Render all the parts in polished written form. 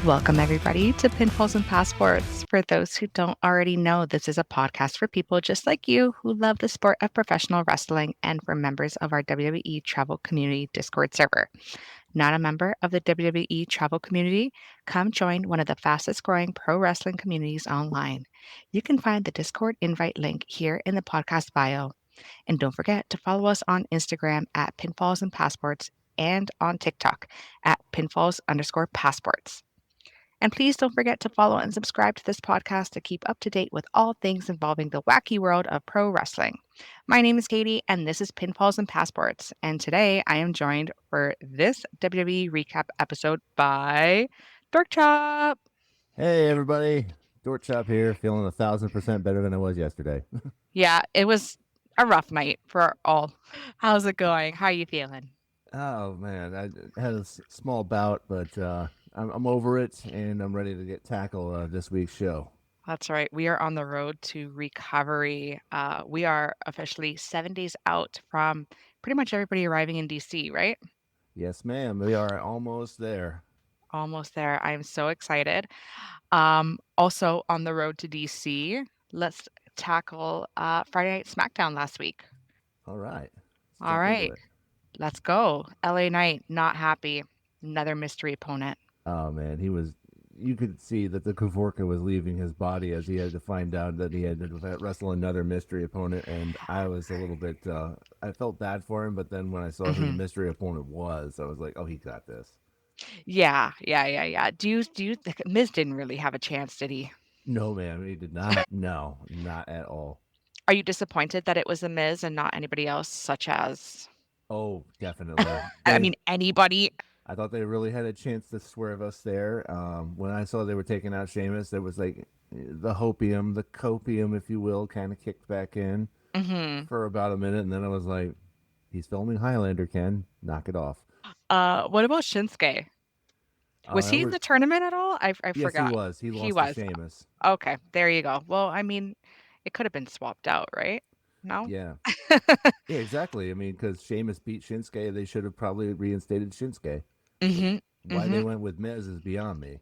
Welcome, everybody, to Pinfalls and Passports. For those who don't already know, this is a podcast for people just like you who love the sport of professional wrestling and for members of our WWE Travel Community Discord server. Not a member of the WWE Travel Community? Come join one of the fastest growing pro wrestling communities online. You can find the Discord invite link here in the podcast bio. And don't forget to follow us on Instagram at Pinfalls and Passports and on TikTok at Pinfalls_Passports. And please don't forget to follow and subscribe to this podcast to keep up to date with all things involving the wacky world of pro wrestling. My name is Katie, and this is Pinfalls and Passports. And today I am joined for this WWE recap episode by Dorkchop. Hey everybody, Dorkchop here, feeling 1,000% better than I was yesterday. Yeah, it was a rough night for all. How's it going? How are you feeling? Oh man, I had a small bout, but I'm over it and I'm ready to tackle this week's show. That's right. We are on the road to recovery. We are officially 7 days out from pretty much everybody arriving in DC, right? Yes, ma'am, we are almost there. Almost there. I am so excited. Also on the road to DC, let's tackle Friday Night SmackDown last week. All right, let's All jump into right, it. let's go. LA Knight, not happy. Another mystery opponent. Oh man, you could see that the Kavorka was leaving his body as he had to find out that he had to wrestle another mystery opponent, and I was a little bit, I felt bad for him, but then when I saw who the mystery opponent was, I was like, oh, he got this. Yeah. Do you think Miz didn't really have a chance, did he? No, man, he did not. No, not at all. Are you disappointed that it was a Miz and not anybody else, such as, Oh, definitely. I mean, anybody? I thought they really had a chance to swerve us there. When I saw they were taking out Sheamus, there was like the hopium, the copium, if you will, kind of kicked back in for about a minute, and then I was like, "He's filming Highlander, Ken. Knock it off." What about Shinsuke? Was he in the tournament at all? I Yes, he forgot. was. He He lost to was. Sheamus. Okay, there you go. Well, I mean, it could have been swapped out, right? No? Yeah, yeah, exactly. I mean, because Sheamus beat Shinsuke, they should have probably reinstated Shinsuke. Why they went with Miz is beyond me.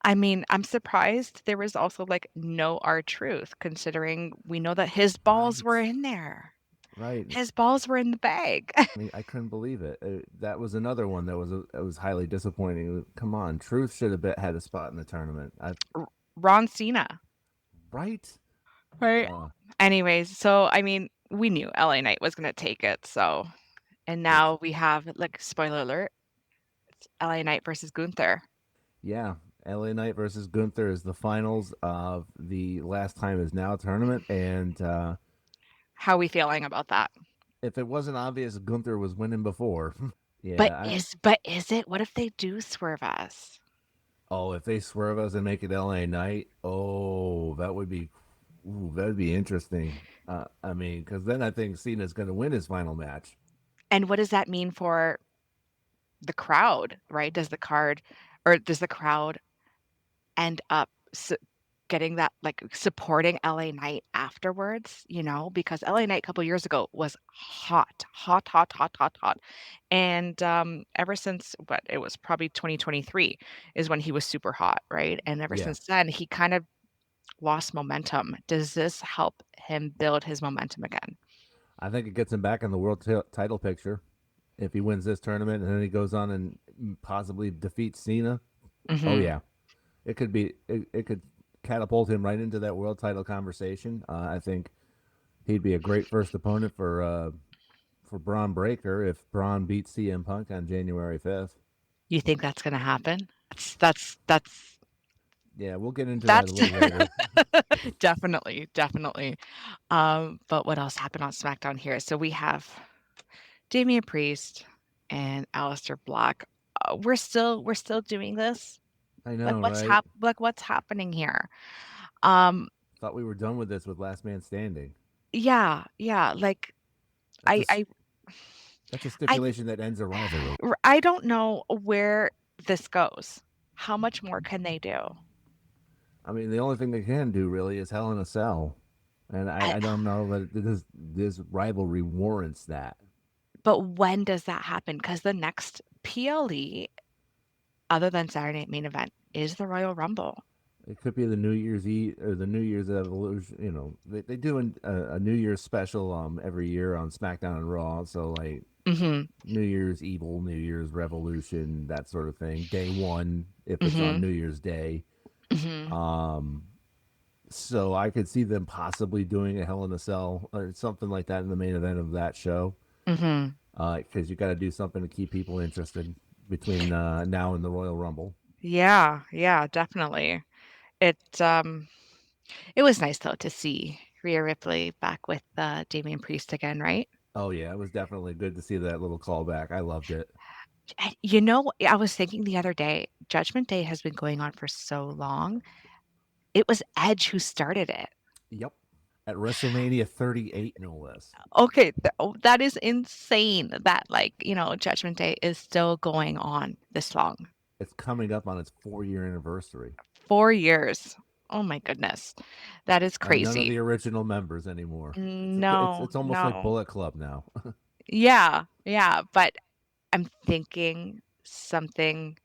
I mean, I'm surprised there was also like no R-Truth, considering we know that his balls were in there. Right. His balls were in the bag. I mean, I couldn't believe it. That was another one that was highly disappointing. Come on, Truth should have had a spot in the tournament. Ron Cena. Right? Right. Anyways, so I mean, we knew LA Knight was gonna take it, so and now we have like spoiler alert, it's LA Knight versus Gunther. Yeah, LA Knight versus Gunther is the finals of the Last Time Is Now tournament, and How are we feeling about that? if it wasn't obvious, Gunther was winning before. But Yeah. is it? What if they do swerve us? If they swerve us and make it LA Knight, that would be interesting. I mean, because then I think Cena's going to win his final match. And what does that mean for the crowd, right? Does the crowd end up getting that, like, supporting LA Knight afterwards, you know? Because LA Knight a couple years ago was hot. And ever since, what, it was probably 2023 is when he was super hot, right? And ever since then, he kind of lost momentum. Does this help him build his momentum again? I think it gets him back in the world title picture if he wins this tournament and then he goes on and possibly defeats Cena. Oh yeah, it could catapult him right into that world title conversation. I think he'd be a great first opponent for Braun Breaker if Braun beats CM Punk on January 5th. You think that's going to happen? That's Yeah, we'll get into that a little later. definitely. But what else happened on SmackDown here? So we have Damian Priest and Aleister Black. We're still doing this. I know, right? What's happening here? Thought we were done with this with Last Man Standing. Yeah. Like That's a stipulation that ends a rivalry. I don't know where this goes. How much more can they do? I mean, the only thing they can do really is Hell in a Cell, and I don't know that this rivalry warrants that. But when does that happen? Because the next PLE, other than Saturday Night Main Event, is the Royal Rumble. It could be the New Year's Eve or the New Year's Evolution. You know, they do a New Year's special every year on SmackDown and Raw. So like Mm-hmm. New Year's Evil, New Year's Revolution, that sort of thing. Day one, if it's on Mm-hmm. New Year's Day. Mm-hmm. Um, so I could see them possibly doing a Hell in a Cell or something like that in the main event of that show. Mm-hmm. Because you got to do something to keep people interested between now and the Royal Rumble. Yeah, yeah, definitely. It it was nice though to see Rhea Ripley back with Damian Priest again, right? Oh yeah, it was definitely good to see that little callback. I loved it. And you know, I was thinking the other day, Judgment Day has been going on for so long. It was Edge who started it. Yep. At WrestleMania 38, no less. Okay, that is insane that like, Judgment Day is still going on this long. It's coming up on its 4-year anniversary. 4 years. Oh my goodness. That is And none of crazy. the original members anymore. No, It's almost like no. Bullet Club now. Yeah, yeah, but I'm thinking something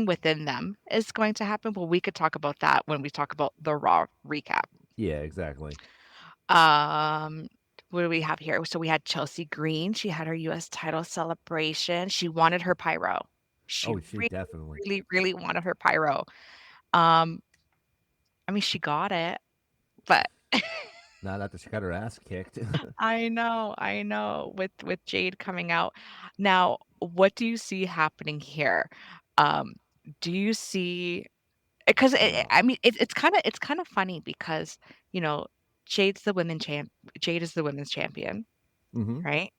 within them is going to happen, but we could talk about that when we talk about the Raw recap. Yeah, exactly. Um, what do we have here? So we had Chelsea Green. She had her US title celebration. She wanted her pyro. She Oh, she really, definitely. really, really wanted her pyro. Um, I mean, she got it, but Not after she got her ass kicked. I know, with Jade coming out. Now, what do you see happening here? Um, do you see? Because uh, I mean, it's kind of funny because you know Jade's the women champ. Jade is the women's champion, mm-hmm. right?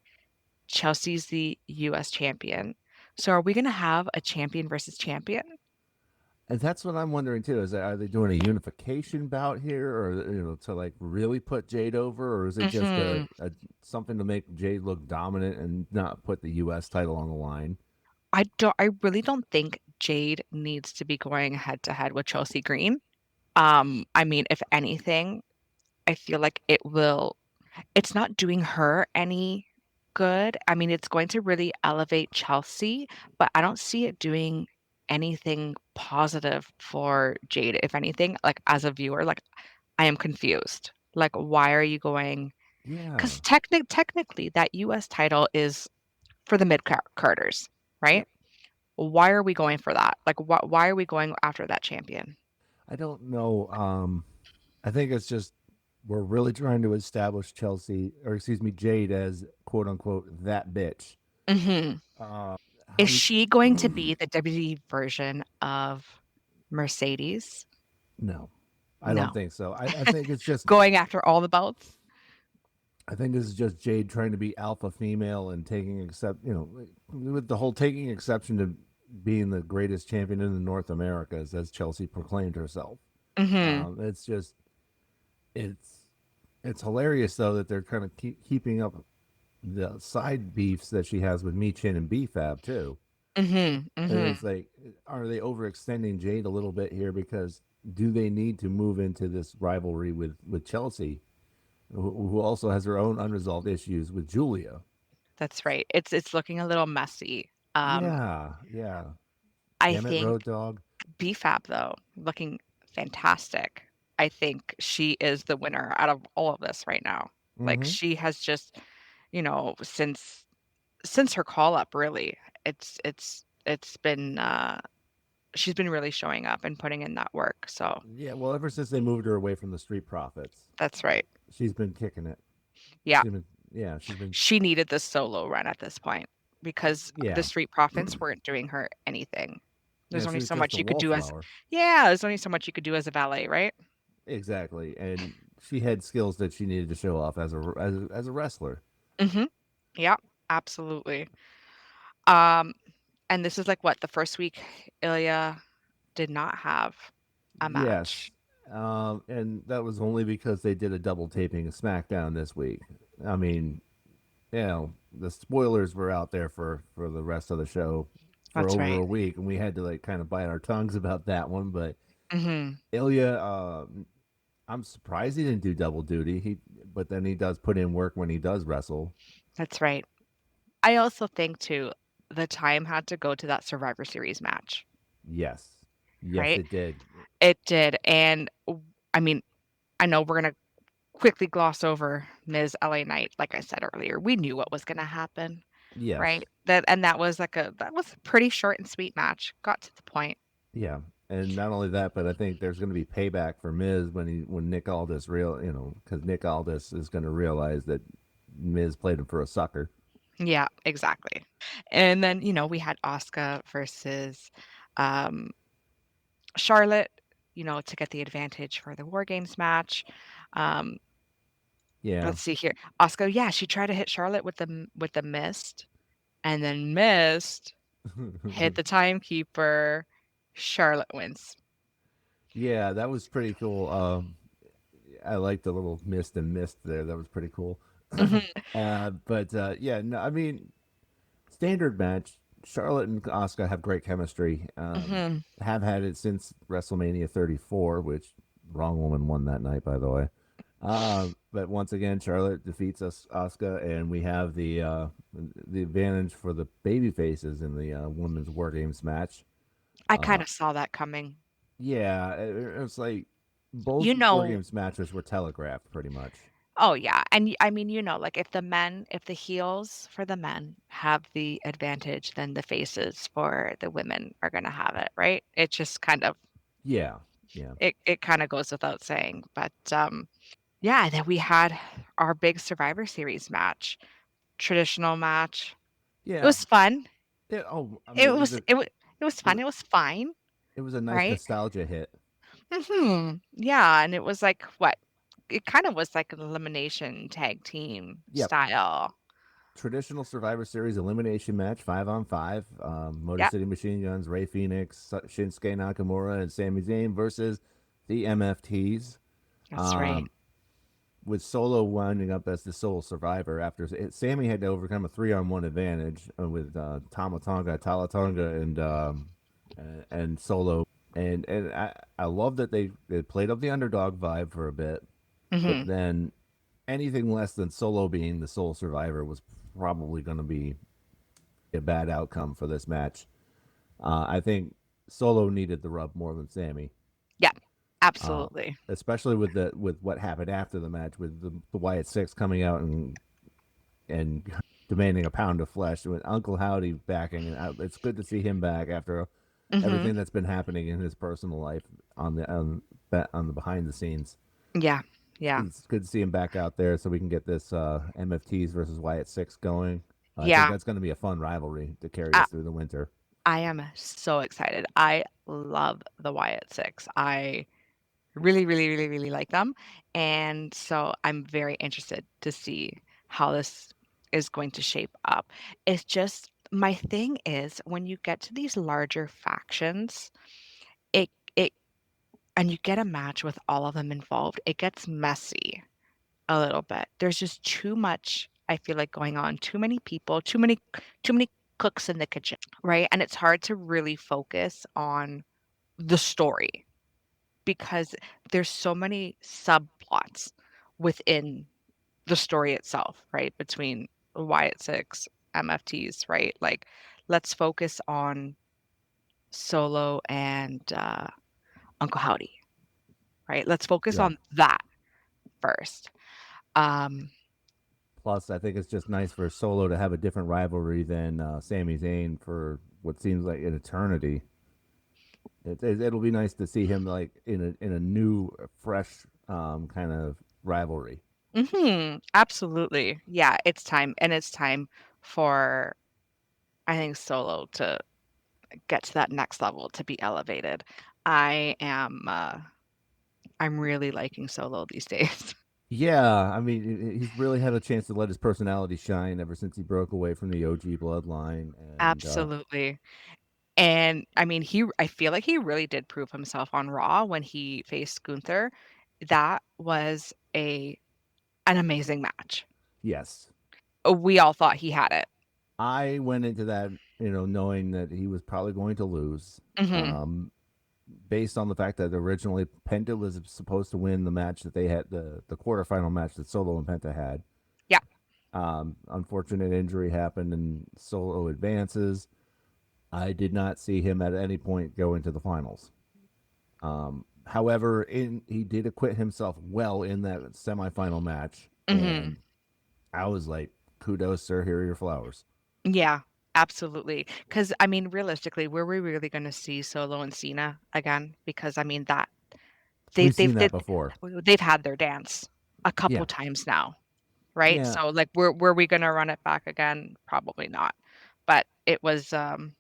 Chelsea's the U.S. champion. So are we gonna have a champion versus champion? And that's what I'm wondering too. Are they doing a unification bout here, or to like really put Jade over, or is it just Hmm. a something to make Jade look dominant and not put the U.S. title on the line? I really don't think Jade needs to be going head to head with Chelsea Green. I mean, if anything, I feel like it's not doing her any good. I mean, it's going to really elevate Chelsea, but I don't see it doing anything positive for Jade. If anything, like as a viewer, like I am confused. Like, why are you going? Yeah. Because technically, that US title is for the mid carders, right? Yep. Why are we going for that? Like, why are we going after that champion? I don't know. I think it's just we're really trying to establish Chelsea, or excuse me, Jade as quote unquote that bitch. Hmm. Uh, Is how do she going to you, be the WWE version of Mercedes? no, I don't No. think so. I think it's just Going after all the belts? I think this is just Jade trying to be alpha female and taking with the whole taking exception to being the greatest champion in the North Americas as Chelsea proclaimed herself. Mhm. It's just it's it's hilarious though that they're kind of keeping up the side beefs that she has with Michin and BFAB too. Mhm. And it's Mhm. like, are they overextending Jade a little bit here? Because do they need to move into this rivalry with Chelsea, who also has her own unresolved issues with Julia? That's right. It's looking a little messy. Yeah, yeah. I Damn it, Road think Dog. BFAB though, looking fantastic. I think she is the winner out of all of this right now. Like Mm-hmm. she has just, since her call up really, it's been she's been really showing up and putting in that work. So Yeah, well, ever since they moved her away from the Street Profits, that's right. she's been kicking it. Yeah. She's been, She needed this solo run at this point because the yeah, Street Profits weren't doing her anything. yeah. There's She only was so just much a you could do as wallflower. Yeah, there's only so much you could do as a valet, right? Exactly, and she had skills that she needed to show off as a wrestler. Mhm. Yeah, absolutely. Um, and this is like what, the first week Ilya did not have a match. Yes, and that was only because they did a double taping of SmackDown this week. I mean, the spoilers were out there for the rest of the show for That's over right. a week, and we had to like kind of bite our tongues about that one. But Mhm. Ilya, I'm surprised he didn't do double duty. But then he does put in work when he does wrestle. That's right. I also think too, the time had to go to that Survivor Series match. Yes, Yes, right? it did. It did, and I mean, I know we're gonna quickly gloss over Ms. LA Knight, like I said earlier. We knew what was gonna happen, Yes. right? That was that was a pretty short and sweet match. Got to the point. Yeah, and not only that, but I think there's going to be payback for Miz when Nick Aldis because Nick Aldis is going to realize that Miz played him for a sucker. Yeah, exactly. And then, we had Asuka versus um Charlotte, to get the advantage for the War Games match. Um, Yeah. let's see here. Asuka, yeah, she tried to hit Charlotte with the mist and then missed, hit the timekeeper. Charlotte wins. Yeah, that was pretty cool. I like the little mist there. That was pretty cool. Mhm, But yeah, no, I mean, standard match. Charlotte and Asuka have great chemistry. mhm. Have had it since WrestleMania 34, which wrong woman won that night, by the way. But once again, Charlotte defeats Asuka, and we have the advantage for the baby faces in the women's War Games match. I Uh, kinda saw that coming. yeah, it was like both You War know Games matches were telegraphed pretty much. Oh, yeah, and I mean, like, if the heels for the men have the advantage, then the faces for the women are gonna have it, right? It just kind of Yeah, yeah, it kinda goes without saying, but, yeah, then we had our big Survivor Series match, traditional match. It yeah. was fun. I mean, It was it was it fun, was it was fine, it was a nice right? nostalgia hit. Yeah, and it was like, what? It kinda was like an elimination tag team Yep, style. traditional Survivor Series elimination match, 5-on-5. Motor Yep, City Machine Guns, Ray Phoenix, Shinsuke Nakamura, and Sami Zayn versus the MFTs. that's right. Um, with Solo winding up as the sole survivor after Sammy had to overcome a 3-on-1 advantage with Tamatonga, Talatonga, and Solo. And I love that they played up the underdog vibe for a bit, but Mhm. then anything less than Solo being the sole survivor was probably going to be a bad outcome for this match. I think Solo needed the rub more than Sammy, Yeah, uh, absolutely. especially with what happened after the match with the Wyatt Six coming out and demanding a pound of flesh with Uncle Howdy backing, and it's good to see him back after Mhm. everything that's been happening in his personal life on the behind the scenes. Yeah, yeah, It's good to see him back out there so we can get this MFTs versus Wyatt Six going. I think yeah. that's going to be a fun rivalry to carry I us through the winter. I am so excited. I love the Wyatt Six. I really, really, really, really like them, and so I'm very interested to see how this is going to shape up. It's just my thing is when you get to these larger factions, it and you get a match with all of them involved, it gets messy. A little bit. There's just too much, I feel like, going on, too many people, too many cooks in the kitchen, right? And it's hard to really focus on the story because there's so many subplots within the story itself, right? Between Wyatt Six, MFTs, right? Like, let's focus on Solo and Uncle Howdy, right? Let's focus Yeah. on that first. Um, Plus, I think it's just nice for Solo to have a different rivalry than Sami Zayn for what seems like an eternity. It'll be nice to see him like in a new, fresh kind of rivalry. Absolutely. Yeah, it's time, and it's time for, I think, Solo to get to that next level, to be elevated. I am, I'm really liking Solo these days. Yeah, I mean, he's really had a chance to let his personality shine ever since he broke away from the OG bloodline, and Absolutely. And I mean, I feel like he really did prove himself on Raw when he faced Gunther. That was an amazing match. yes, We all thought he had it. I went into that, knowing that he was probably going to lose, Mhm. um, based on the fact that originally Penta was supposed to win the match that they had the quarterfinal match that Solo and Penta had. Yeah. Unfortunate injury happened and Solo advances. I did not see him at any point go into the finals. However, he did acquit himself well in that semifinal match, Hmm. and I was like, "Kudos, sir. Here are your flowers." Yeah, absolutely. Because I mean, realistically, were we really going to see Solo and Cena again? Because I mean that they We've seen they've that before. they've had their dance a couple Yeah, times now, right? yeah. So like, were we going to run it back again? Probably not. But it was fun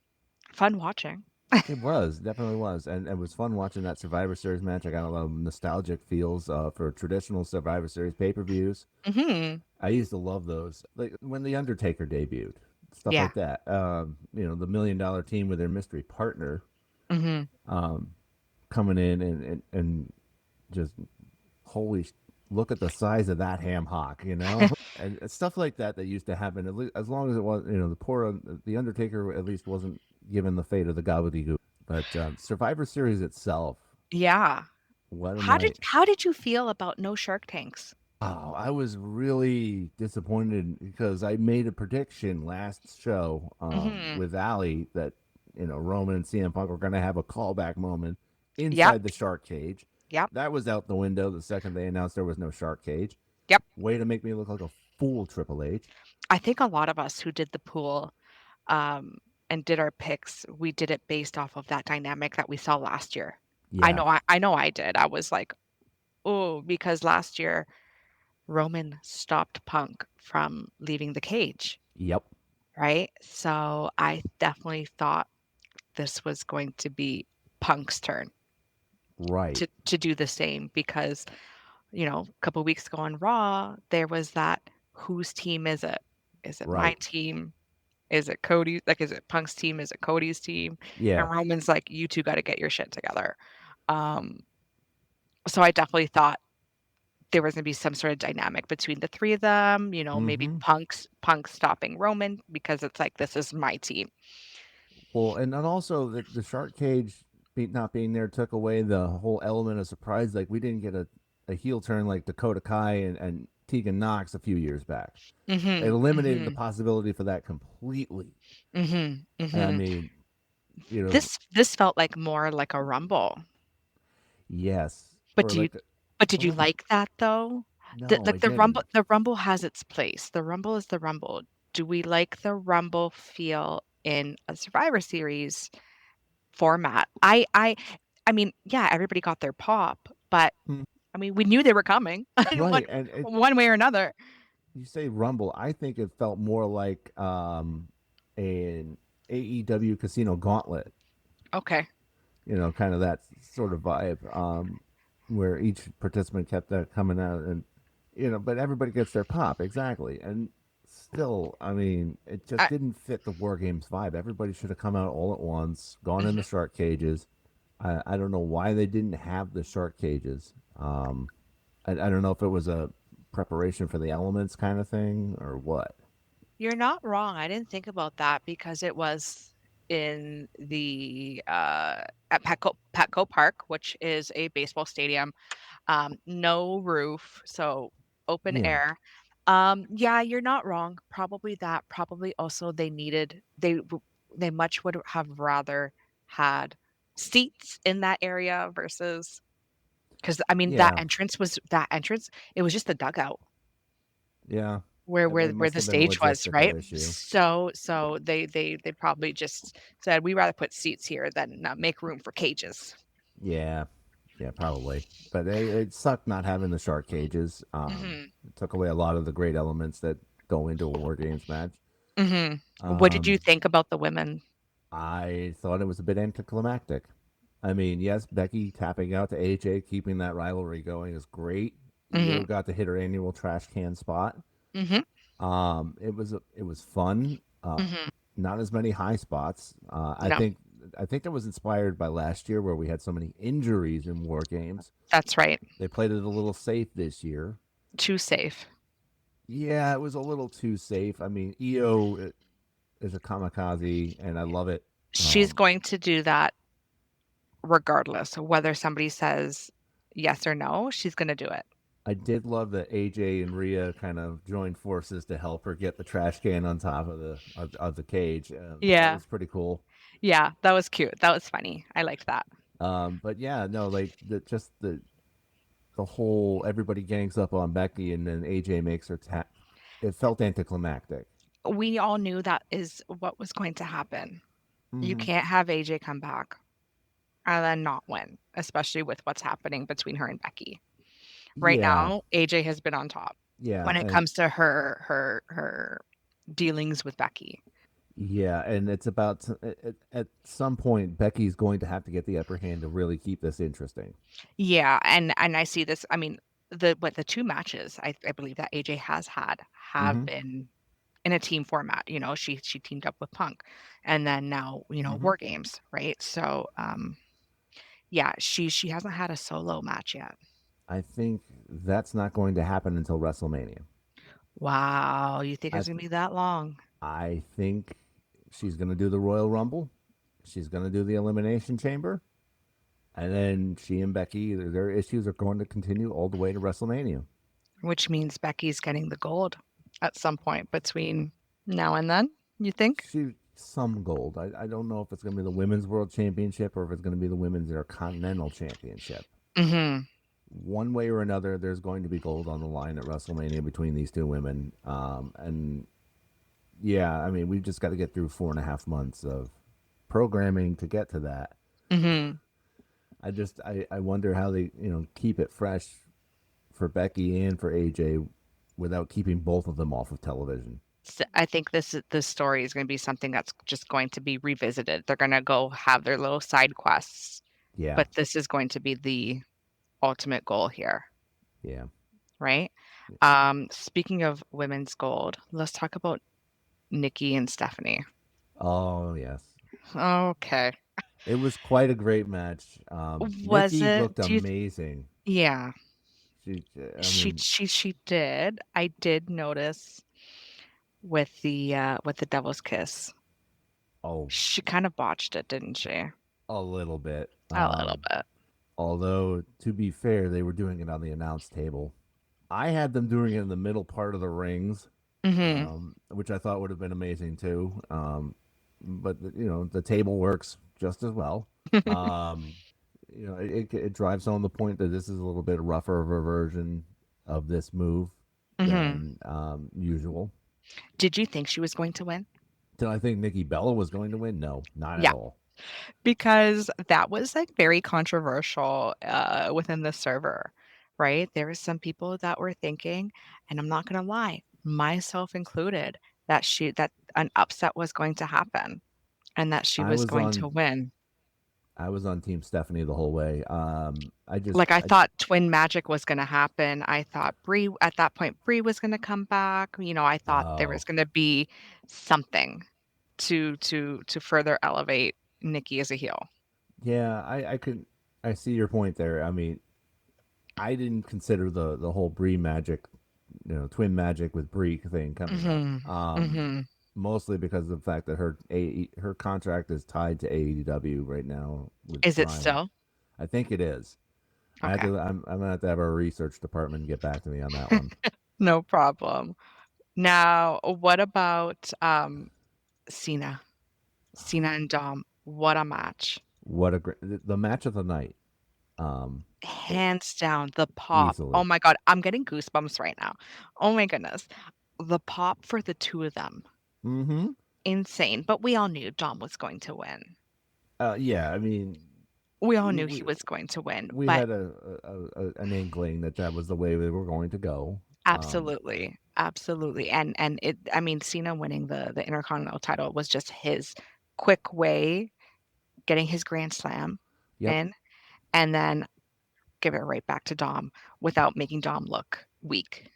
watching. It was definitely was, and it was fun watching that Survivor Series match. I got a lot of nostalgic feels for traditional Survivor Series pay-per-views. Hmm. I used to love those, like when the Undertaker debuted, stuff Yeah. like that. The $1 Million Team with their mystery partner Hmm. um, coming in and just holy, look at the size of that ham hock, and stuff like that used to happen. At least, as long as it was, the Undertaker at least wasn't given the fate of the gobbledygook. But Survivor Series itself, Yeah. what a How did night! how did you feel about no Shark Tanks? Oh, I was really disappointed because I made a prediction last show Hmm. with Ali that Roman and CM Punk were going to have a callback moment Yep. inside the shark cage. Yep. That was out the window the second they announced there was no shark cage. Yep. Way to make me look like a fool, Triple H. I think a lot of us who did the pool um, and did our picks, we did it based off of that dynamic that we saw last year. Yeah. I know I did. I was like, oh, because last year Roman stopped Punk from leaving the cage, Yep. right? So I definitely thought this was going to be Punk's turn Right. to do the same because, a couple weeks ago on Raw, there was that whose team is it? Is it my Right. team? Is it Cody? Like, is it Punk's team? Is it Cody's team? Yeah. And Roman's like, you two got to get your shit together. Um, so I definitely thought there was going to be some sort of dynamic between the three of them. Maybe Mm-hmm. Punk stopping Roman because it's like this is my team. Well, and then also the shark cage not being there took away the whole element of surprise. Like we didn't get a heel turn like Dakota Kai and Tegan Knox a few years back. It Mhm. eliminated the Mhm. possibility for that completely. Mhm. I Mhm. mean, you know, This felt like more like a rumble. yes, But or do you like, but did go you ahead. like that though? No, I Like didn't. the rumble has its place. The rumble is the rumble. Do we like the rumble feel in a Survivor Series format? I mean, yeah, everybody got their pop, but Hmm. I mean, we knew they were coming Right, and one way or another. you say Rumble. I think it felt more like an AEW Casino Gauntlet. Okay. Kind of that sort of vibe, where each participant kept coming out, and but everybody gets their pop exactly, and still, I mean, it just I, didn't fit the War Games vibe. Everybody should have come out all at once, gone in the mhm. shark cages. I don't know why they didn't have the shark cages. I don't know if it was a preparation for the elements kind of thing or what. You're not wrong. I didn't think about that because it was in at Petco Park, which is a baseball stadium. No roof, so open Yeah, air. Yeah, you're not wrong. Probably that. Probably also they much would have rather had seats in that area versus because I mean yeah, that entrance, it was just a dugout yeah. It where must the have been a stage was, right? logistical issue. So they probably just said we rather put seats here than make room for cages. Yeah, yeah, probably. But it sucked not having the shark cages. Hmm. It took away a lot of the great elements that go into a War Games match. Hmm. What did you Um, think about the women? I thought it was a bit anticlimactic. I mean, yes, Becky tapping out to AJ, keeping that rivalry going is great. Hmm. Io got to hit her annual trash can spot. Hmm. It was fun. Hmm. Not as many high spots. No, I think that was inspired by last year where we had so many injuries in War Games. that's right. They played it a little safe this year. Too safe. Yeah, it was a little too safe. I mean, Io is a kamikaze, and I love it. She's Um, going to do that regardless of whether somebody says yes or no. She's going to do it. I did love that AJ and Rhea kind of joined forces to help her get the trash can on top of the cage. That Yeah, was pretty cool. yeah, that was cute. That was funny. I liked that. But yeah, no, like the whole everybody gangs up on Becky and then AJ makes her tap. It felt anticlimactic. We all knew that is what was going to happen. You Hmm. can't have AJ come back and then not win, especially with what's happening between her and Becky. Right Yeah, now, AJ has been on top yeah, when it and comes to her dealings with Becky. yeah, and it's about at some point Becky's going to have to get the upper hand to really keep this interesting. Yeah, and I see this. I mean, the two matches I believe that AJ has had have Hmm. been in a team format. She teamed up with Punk, and then now Hmm. War Games, right? So yeah, she hasn't had a solo match yet. I think that's not going to happen until WrestleMania. Wow, you think I it's gonna be that long? I think she's going to do the Royal Rumble. She's going to do the Elimination Chamber. And then she and Becky, their issues are going to continue all the way to WrestleMania. Which means Becky's getting the gold at some point between now and then. You think? Some gold. I don't know if it's going to be the Women's World Championship or if it's going to be the Women's Intercontinental Championship. Mm-hmm. One way or another, there's going to be gold on the line at WrestleMania between these two women. And yeah, I mean, we've just got to get through 4.5 months of programming to get to that. Mm-hmm. I wonder how they keep it fresh for Becky and for AJ without keeping both of them off of television. I think this story is going to be something that's just going to be revisited. They're going to go have their little side quests, Yeah, but this is going to be the ultimate goal here, yeah. right? Speaking of women's gold, let's talk about Nikki and Stephanie. Oh yes, Okay. it was quite a great match. Was Nikki it? looked amazing. Yeah, I mean, she did. I did notice with the devil's kiss. oh, She kind of botched it, didn't she? a little bit. A little bit. Although to be fair, they were doing it on the announce table. I had them doing it in the middle part of the rings, Mhm. which I thought would have been amazing too. But the table works just as well. Um, it drives home the point that this is a little bit rougher of a version of this move Mhm. than usual. Did you think she was going to win? Did I think Nikki Bella was going to win? No, not at Yeah, all. because that was, like, very controversial, within the server, right? There were some people that were thinking, and I'm not gonna lie, myself included, that an upset was going to happen and that she I was was going to on win. I was on Team Stephanie the whole way. Like, I thought twin magic was gonna happen. I thought Brie at that point, Brie was gonna come back. I thought there was oh gonna be something to further elevate Nikki as a heel. yeah, I see your point there. I mean, I didn't consider the whole Brie magic, twin magic with Brie thing coming up. Mhm. Mhm. Mostly because of the fact that her contract is tied to AEW right now with Is it Brian. still? I think it is. Okay. I'm gonna have to have our research department get back to me on that one. No problem. Now, what about, Cena? Cena and Dom. What a match. What a great the match of the night. It, Hands down, the pop. Oh easily. my god, I'm getting goosebumps right now. Oh my goodness. The pop for the two of them. Mm-hmm. Insane, but we all knew Dom was going to win. Yeah, I mean, We all knew he we was going to win, we but had an inkling that that was the way we were going to go. absolutely, absolutely, and I mean, Cena winning the Intercontinental title was just his quick way, getting his Grand Slam Yep. in, and then give it right back to Dom without making Dom look weak.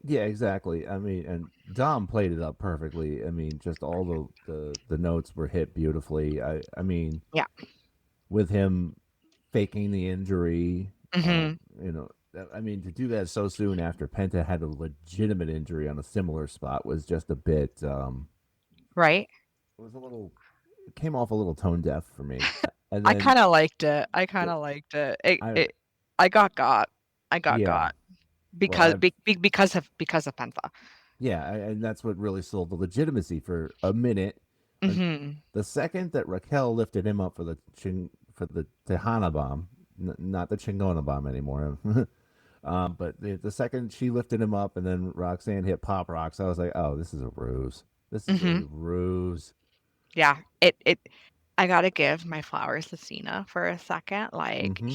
Yeah, exactly. I mean, and Dom played it up perfectly. I mean, just all the notes were hit beautifully. I mean, Yeah. with him faking the injury, Mhm. I mean, to do that so soon after Penta had a legitimate injury on a similar spot was just a bit. Right? It was a little. It came off a little tone deaf for me. And I then kinda liked it. I the kinda liked it. It I it I got got. I got yeah. got Well, because because of Penta. and that's what really sold the legitimacy for a minute. Uh, Mhm. the second that Raquel lifted him up for for the Tejana bomb, not the Chingona bomb anymore. But the second she lifted him up and then Roxanne hit Pop Rocks, I was like, oh, this is a ruse. This is Hmm. a ruse. Yeah, it I gotta give my flowers to Cena for a second. Like Mm-hmm.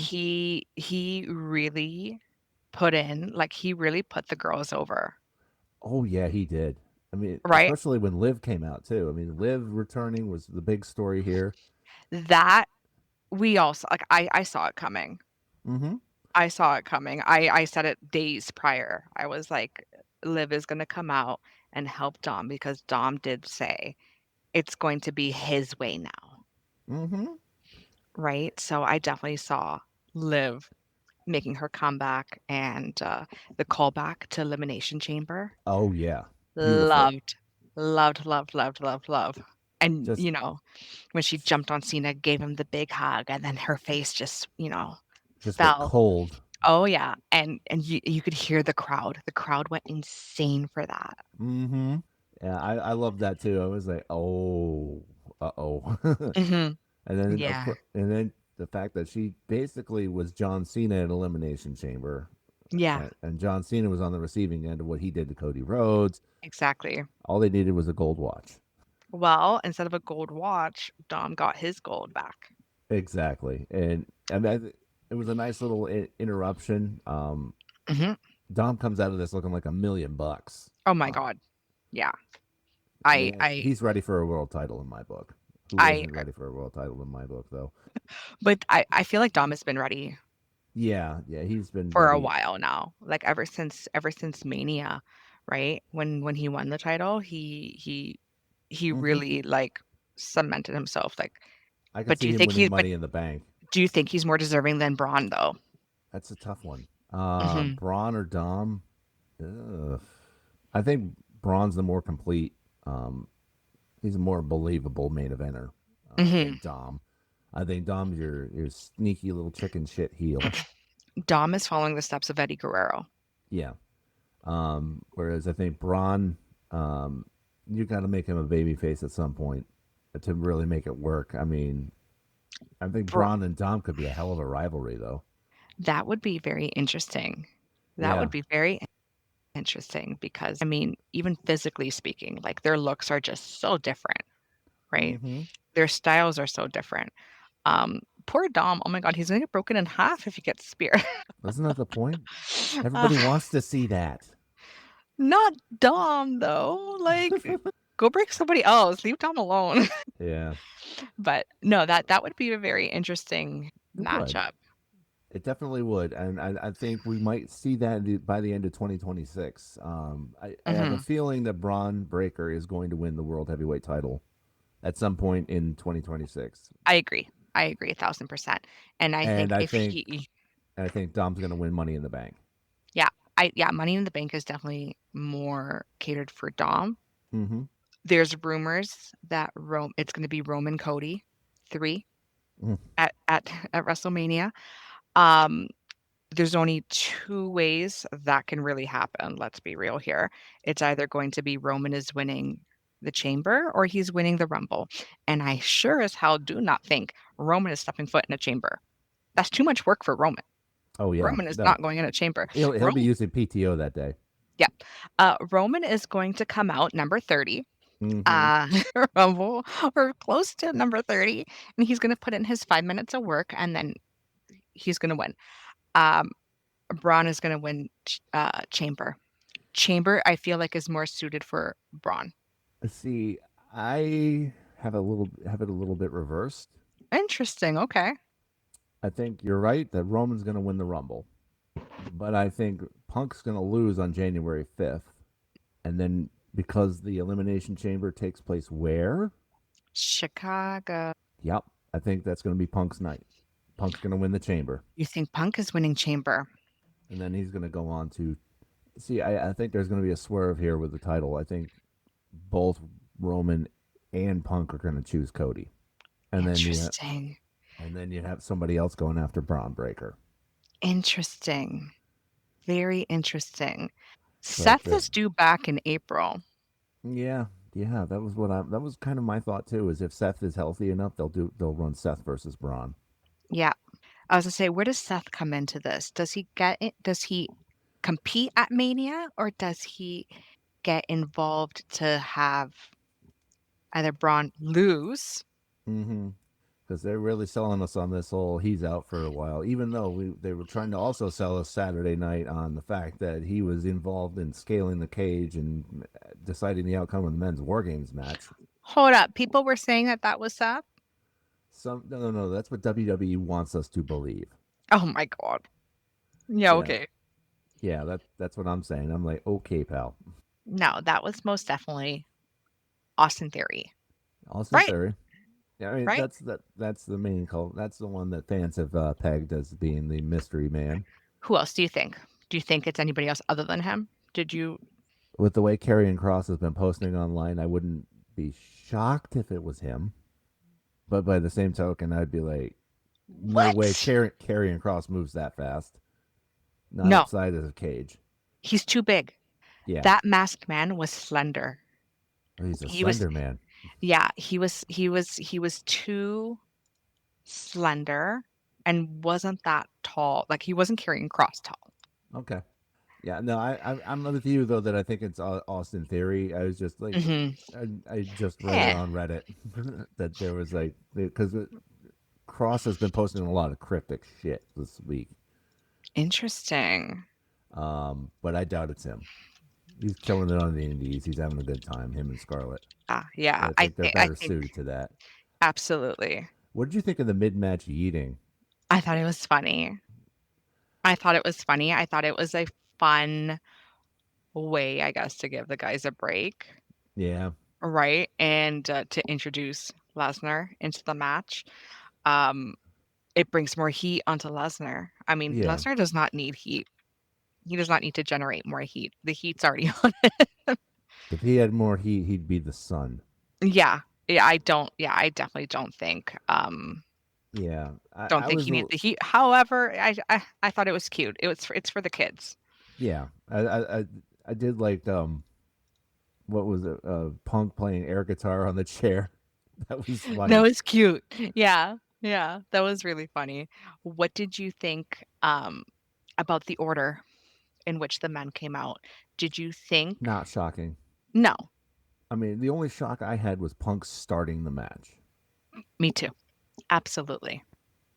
he really put in, like he really put the girls over, Oh yeah, he did. I mean, right? especially when Liv came out too. I mean, Liv returning was the big story here. That we also like I saw it coming. Mm-hmm. I saw it coming. I said it days prior. I was like, Liv is gonna come out and help Dom because Dom did say it's going to be his way now, Mm-hmm. right? So I definitely saw Liv making her comeback and the callback to Elimination Chamber. Oh yeah, beautiful. Loved, loved, loved, loved, loved, loved. And Just, when she jumped on Cena, gave him the big hug, and then her face just, just went fell. cold. Oh yeah, and you could hear the crowd. The crowd went insane for that. Mm-hmm. Yeah, I love that too. I was like, oh, uh-oh. Mhm. And then of Yeah. course, and then the fact that she basically was John Cena in Elimination Chamber, Yeah, and John Cena was on the receiving end of what he did to Cody Rhodes. exactly. All they needed was a gold watch. Well, instead of a gold watch, Dom got his gold back. Exactly, and I mean, it was a nice little interruption. Mhm. Dom comes out of this looking like $1 million. Oh my Uh, god. Yeah. I I mean, I he's ready for a world title in my book. Who I isn't ready for a world title in my book, though? but I feel like Dom has been ready Yeah, yeah, he's been for a ready. while now. Like ever since Mania, right? When he won the title, he Hmm. really like cemented himself. Like, I could but do see you him think winning he but Money in the Bank. do you think he's more deserving than Braun though? That's a tough one. Mhm. Braun or Dom? Ugh. I think Braun's the more complete. Um, he's a more believable main eventer than Mhm. Dom. I think Dom's your sneaky little chicken shit heel. Dom is following the steps of Eddie Guerrero. Yeah. Whereas I think Braun, um, you got to make him a babyface at some point to really make it work. I mean, I think Bro, Braun and Dom could be a hell of a rivalry, though. that would be very interesting. That would Yeah. be very interesting because I mean, even physically speaking, like their looks are just so different, right? Mm-hmm. Their styles are so different. Poor Dom, oh my god, he's gonna get broken in half if he gets speared. Isn't that the point? Uh, Everybody wants to see that. not Dom though. Like, go break somebody else. Leave Dom alone. Yeah, But no, that would be a very interesting it would. matchup. It definitely would, and I think we might see that by the end of 2026. I have a Hmm. feeling that Braun Breaker is going to win the World Heavyweight title at some point in 2026, I agree. I agree 1,000%. And I and think I if think he, I think Dom's going to win Money in the Bank. yeah, yeah, Money in the Bank is definitely more catered for Dom. Mm-hmm. There's rumors that it's going to be Roman Cody 3 Mm. at WrestleMania. Um, there's only two ways that can really happen. Let's be real here. It's either going to be Roman is winning the chamber or he's winning the Rumble. And I sure as hell do not think Roman is stepping foot in a chamber. That's too much work for Roman. Oh yeah, Roman is no, not going in a chamber. he'll be Roman, using PTO that day. yeah. Roman is going to come out number 30. Mm-hmm. Uh, Rumble or close to number 30, and he's going to put in his 5 minutes of work, and then he's going to win. Um, Braun is going to win Chamber. Chamber, I feel like is more suited for Braun. See, I have it a little bit reversed. Interesting. Okay. I think you're right that Roman's going to win the Rumble, but I think Punk's going to lose on January 5th, and then because the Elimination Chamber takes place where? Chicago. Yep, I think that's going to be Punk's night. Punk's going to win the Chamber, You think Punk is winning Chamber? and then he's going to go on to see. I think there's going to be a swerve here with the title. I think both Roman and Punk are going to choose Cody, and then Interesting. you have somebody else going after Braun Breaker. Interesting. Very interesting. But Seth is due back in April. yeah, yeah, that was kind of my thought too. Is if Seth is healthy enough, they'll run Seth versus Braun. Yeah. I was gonna say, where does Seth come into this? Does he get it? Does he compete at Mania, or does he get involved to have either Braun lose? Mm-hmm. Because they're really selling us on this whole he's out for a while, even though they were trying to also sell us Saturday night on the fact that he was involved in scaling the cage and deciding the outcome of the men's War Games match. Hold up. People were saying that that was Seth? No, that's what WWE wants us to believe. Oh my God. Yeah, Yeah, okay. yeah, that's what I'm saying. I'm like, okay, pal. No, that was most definitely Austin Theory. Austin Right, Theory. Yeah, I mean right. that's the main cult. That's the one that fans have pegged as being the mystery man. Who else do you think? Do you think it's anybody else other than him? Did you With the way Karrion Cross has been posting online, I wouldn't be shocked if it was him. But by the same token, I'd be like, no way what? Karrion Cross moves that fast. Not No, outside of the cage. he's too big. Yeah. That masked man was slender. Oh, he's a He was slender man. yeah, he was too slender and wasn't that tall. Like he wasn't carrying cross tall. Okay. Yeah, no, I'm with you though that I think it's Austin Theory. I was just like, Hmm. I just read it Yeah. on Reddit that there was like because Cross has been posting a lot of cryptic shit this week. Interesting. But I doubt it's him. He's killing it on the indies. He's having a good time. Him and Scarlett. Yeah, I I think they're think I better think suited to that. absolutely. What did you think of the mid-match yeeting? I thought it was funny. I thought it was funny. I thought it was a fun way, I guess, to give the guys a break, Yeah, right? And to introduce Lesnar into the match. Um, it brings more heat onto Lesnar. I mean, yeah. Lesnar does not need heat. He does not need to generate more heat. The heat's already on. If he had more heat, he'd be the sun. Yeah. Yeah, I definitely Yeah, don't I think was. he needs the heat. However, I thought it was cute. It's for the kids. Yeah, I did like what was it? Punk playing air guitar on the chair. That was That funny. was cute. Yeah. Yeah, that was really funny. What did you think about the order in which the men came out? Did you think Not shocking. No, I mean, the only shock I had was Punk starting the match. me too. Absolutely.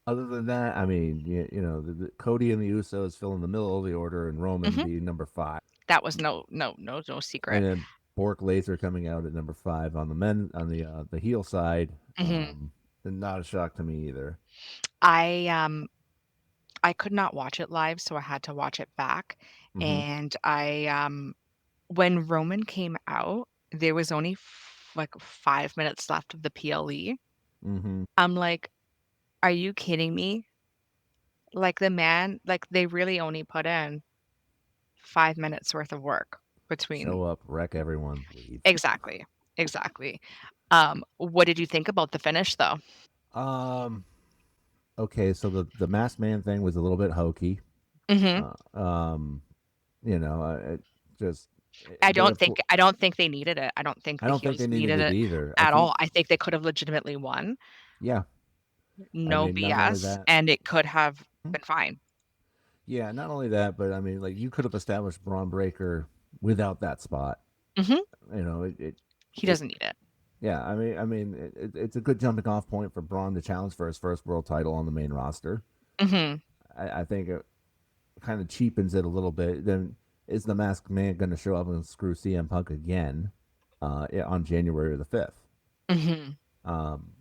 Other than that, I mean, the Cody and the Usos fill in the middle of the order, and Roman Mhm. being number 5, That was no and secret. then Bork Laser coming out at number 5 on the men on the heel side. Mhm. And not a shock to me either. I I could not watch it live, so I had to watch it back. Mm-hmm. And when Roman came out, there was only like 5 minutes left of the PLE. Mm-hmm. I'm like, are you kidding me? Like the man, like they really only put in 5 minutes worth of work between. Show up, wreck everyone, leave. Exactly. Exactly. What did you think about the finish though? Um. Okay, so the masked man thing was a little bit hokey. Hmm. Uh, um. It just I the don't think I don't think they needed it. I don't think I the don't think heels they needed needed it it either. I at think all. I think they could have legitimately won. yeah. I No mean, not only BS, that, and it could have hmm? been fine. Yeah, not only that, but I mean, like you could have established Braun Breaker without that spot. Mhm. You know, He it doesn't need it. yeah. It's a good jumping off point for Braun to challenge for his first world title on the main roster. Mhm. I think it kind of cheapens it a little bit. Then is the Masked Man going to show up and screw CM Punk again on January the 5th? Mhm. Um,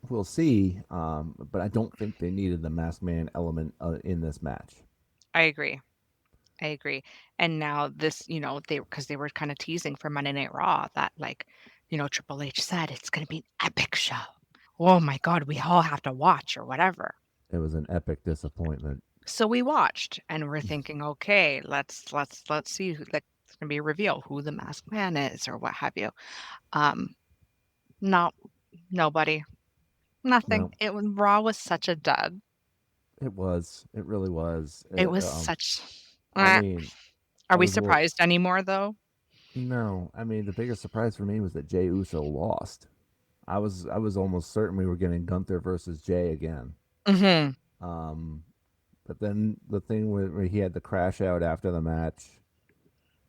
we'll see. But I don't think they needed the Masked Man element in this match. I agree. I agree. And now this, because they were kind of teasing for Monday Night Raw that like, Triple H said it's going to be an epic show. Oh my God, we all have to watch or whatever. It was an epic disappointment. So we watched and we're thinking, okay, let's see who like it's gonna be a reveal who the masked man is or what have you. Um, no, nobody, nothing. No, It was Raw was such a dud. it was. It really was. It was such. I Eh. mean, Are I we was a little. surprised anymore though? No, I mean the biggest surprise for me was that Jey Uso lost. I was almost certain we were getting Gunther versus Jay again. Mhm. Um, but then the thing where he had the crash out after the match,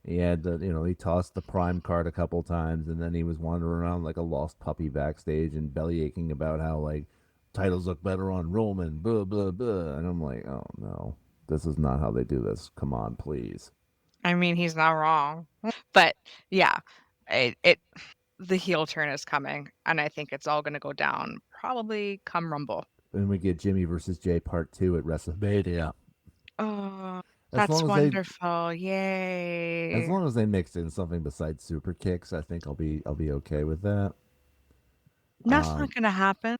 he had he tossed the prime card a couple times, and then he was wandering around like a lost puppy backstage and belly aching about how like titles look better on Roman, blah blah blah. And I'm like, oh no, this is not how they do this. Come on, please. I mean, he's not wrong. But yeah, it the heel turn is coming, and I think it's all gonna go down probably come Rumble. And we get Jimmy versus Jay Part 2 at WrestleMania. Oh, As that's long as they wonderful. as Yay. long as they mixed in something besides super kicks, I think I'll be okay with that. That's not Um, gonna happen.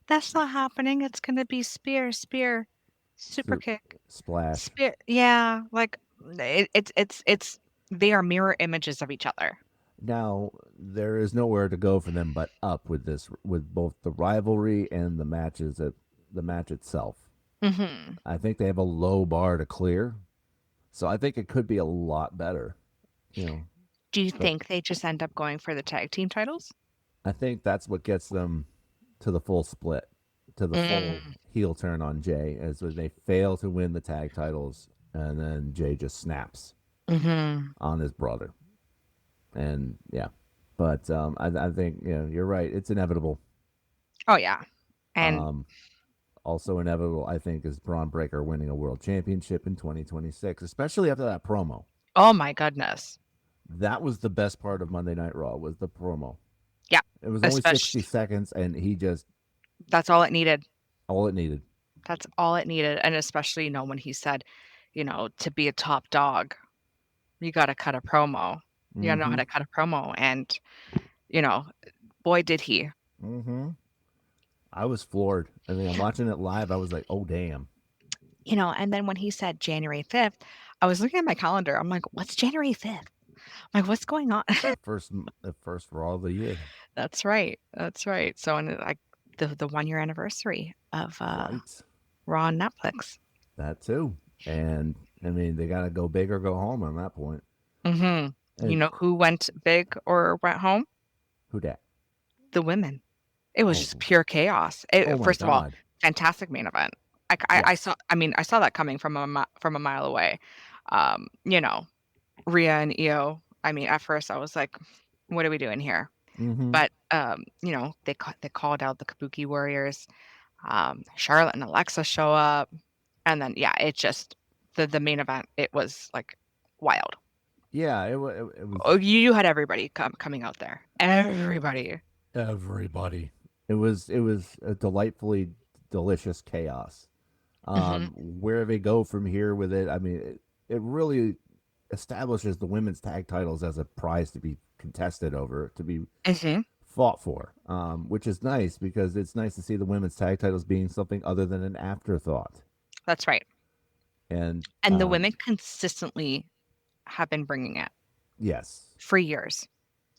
That's not happening. It's gonna be spear, spear, super su- kick, Splash. spear. Yeah, like it's they are mirror images of each other. Now there is nowhere to go for them but up with this, with both the rivalry and the match itself. Mhm. I think they have a low bar to clear, so I think it could be a lot better. You know, Do you but think they just end up going for the tag team titles? I think that's what gets them to the full split, to the full Mm. heel turn on Jay, as when they fail to win the tag titles, and then Jay just snaps Mhm. on his brother, and yeah. But I think you're right. It's inevitable. Oh yeah. And Um, Also inevitable, I think, is Braun Breaker winning a world championship in 2026, especially after that promo. oh my goodness. That was the best part of Monday Night Raw, was the promo. Yeah. It was only 60 Especially seconds, and he just that's all it needed. all it needed. That's all it needed. And especially, when he said, to be a top dog, you gotta cut a promo. You gotta know how Mm-hmm. to cut a promo. And, you know, boy did he. Mm-hmm. I was floored. I mean, I'm watching it live. I was like, oh damn. And then when he said January 5th, I was looking at my calendar. I'm like, what's January 5th? I'm like, what's going on? The first Raw of the year. That's right. That's right. So, and like the 1 year anniversary of Right. Raw on Netflix. That too. And I mean, they got to go big or go home on that point. Hmm. You And know who went big or went home? who dat? The women. It was just Oh, pure chaos. oh my First of all, God. fantastic main event. I Yes. saw. I mean, I saw that coming from from a mile away. Um, you know, Rhea and Io. I mean, at first I was like, "What are we doing here?" Mm-hmm. But they called out the Kabuki Warriors. Charlotte and Alexa show up, and then yeah, it just the main event. It was like wild. Yeah, it was Oh, you had everybody coming out there. Everybody. everybody. It was a delightfully delicious chaos. Hmm. Where they go from here with it, I mean, it really establishes the women's tag titles as a prize to be contested over, to be Hmm. fought for, which is nice because it's nice to see the women's tag titles being something other than an afterthought. That's right. And And the women consistently have been bringing it yes, for years,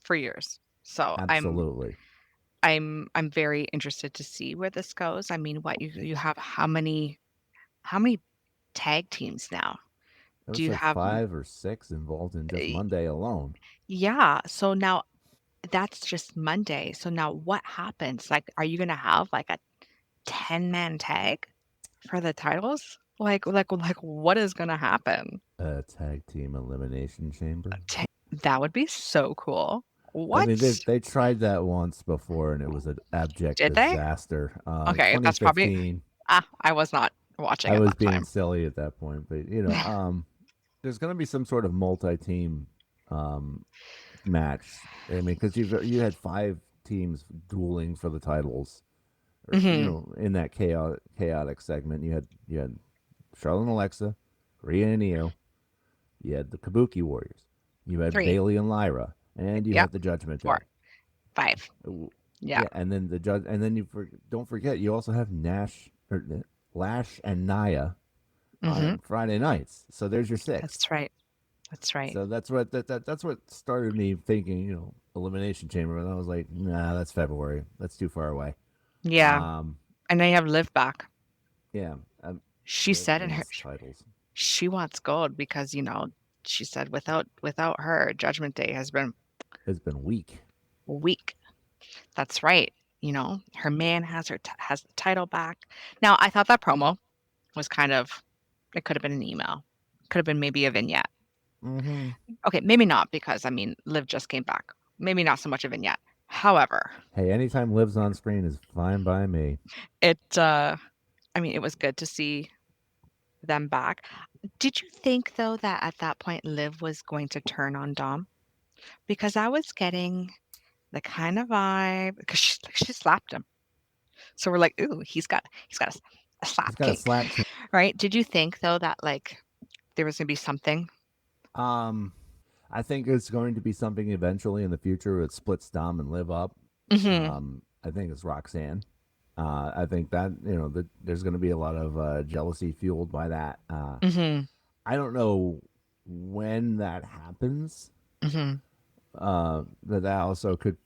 for years. So absolutely. I'm very interested to see where this goes. I mean, what you have how many tag teams now? It Do was you like have 5 or 6 involved in just y- Monday alone. yeah, so now that's just Monday. So now what happens? Like, are you gonna have like a 10-man tag for the titles? Like what is gonna happen? A tag team elimination chamber. Ta That would be so cool. I mean, What? they tried that once before, and it was an abject Did they? disaster. Okay, that's probably 2015. I was not watching I at was that being time. silly at that point, but there's going to be some sort of multi-team um, match. I mean, because you had 5 teams dueling for the titles, or Mhm. in that chaotic segment. You had Charlotte and Alexa, Rhea and Io. You had the Kabuki Warriors. You had 3. Bailey and Lyra, and you Yep. had the Judgment 4. Day. 5. Yeah. Yeah, and then the judge, and then don't forget, you also have Lash and Naya Mhm. on Friday nights. So there's your 6. That's right. That's right. So that's what started me thinking, Elimination Chamber, and I was like, nah, that's February. That's too far away. Yeah. Um, And then you have Liv back. yeah, She Liv said in her wins titles. she wants gold because, she said without her, Judgment Day has been It's been weak. weak. That's right. her man has the title back. Now, I thought that promo was it could have been an email, could have been maybe a vignette. Mm-hmm. Okay, maybe not because Liv just came back. Maybe not so much a vignette. However, Hey, anytime Liv's on screen is fine by me. it was good to see them back. Did you think though that at that point Liv was going to turn on Dom? Because I was getting the kind of vibe because she slapped him. So we're like, ooh, he's got a He's slap got a king, slap king. right? Did you think though that there was gonna be something? Um, I think it's going to be something eventually in the future. It splits Dom and Liv up. Mm-hmm. I think it's Roxanne. I think that there's going to be a lot of jealousy fueled by that. Mm-hmm. I don't know when that happens. Mm-hmm. That also could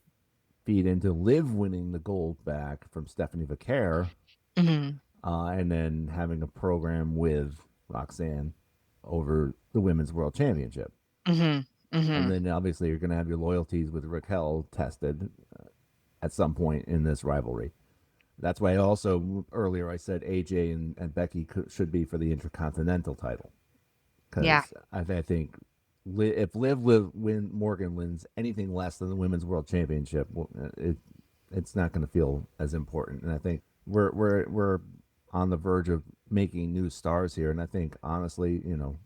feed into Liv winning the gold back from Stephanie Vaquer, Mm-hmm. and then having a program with Roxanne over the Women's World Championship. Mm-hmm. And Mm-hmm. then obviously you're going to have your loyalties with Raquel tested at some point in this rivalry. That's why also earlier I said AJ and Becky should be for the Intercontinental title, Yeah. because I think if Morgan wins anything less than the Women's World Championship, it's not going to feel as important. And I think we're on the verge of making new stars here. And I think honestly,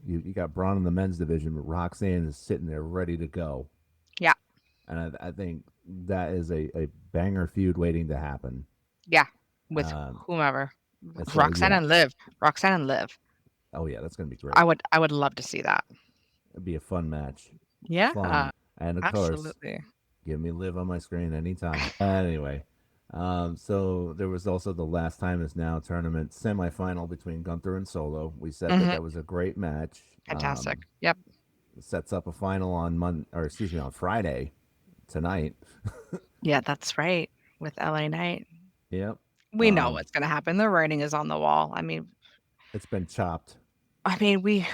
you got Braun in the men's division, but Roxanne is sitting there ready to go. Yeah. And I think that is a banger feud waiting to happen. Yeah. With Um, whomever. so Roxanne yeah, and Liv. Roxanne and Liv. oh yeah, that's gonna be I great. would I would love to see that. It'd be a fun match, Yeah. fun, and of course, Absolutely. give me Liv on my screen anytime. Anyway, so there was also the Last Time Is Now tournament semifinal between Gunther and Solo. We said that Mm-hmm. that was a great match. Fantastic. Yep. Sets up a final on on Friday tonight. Yeah, that's right. With LA Knight. Yep. We know what's gonna happen. The writing is on the wall. It's been chopped. We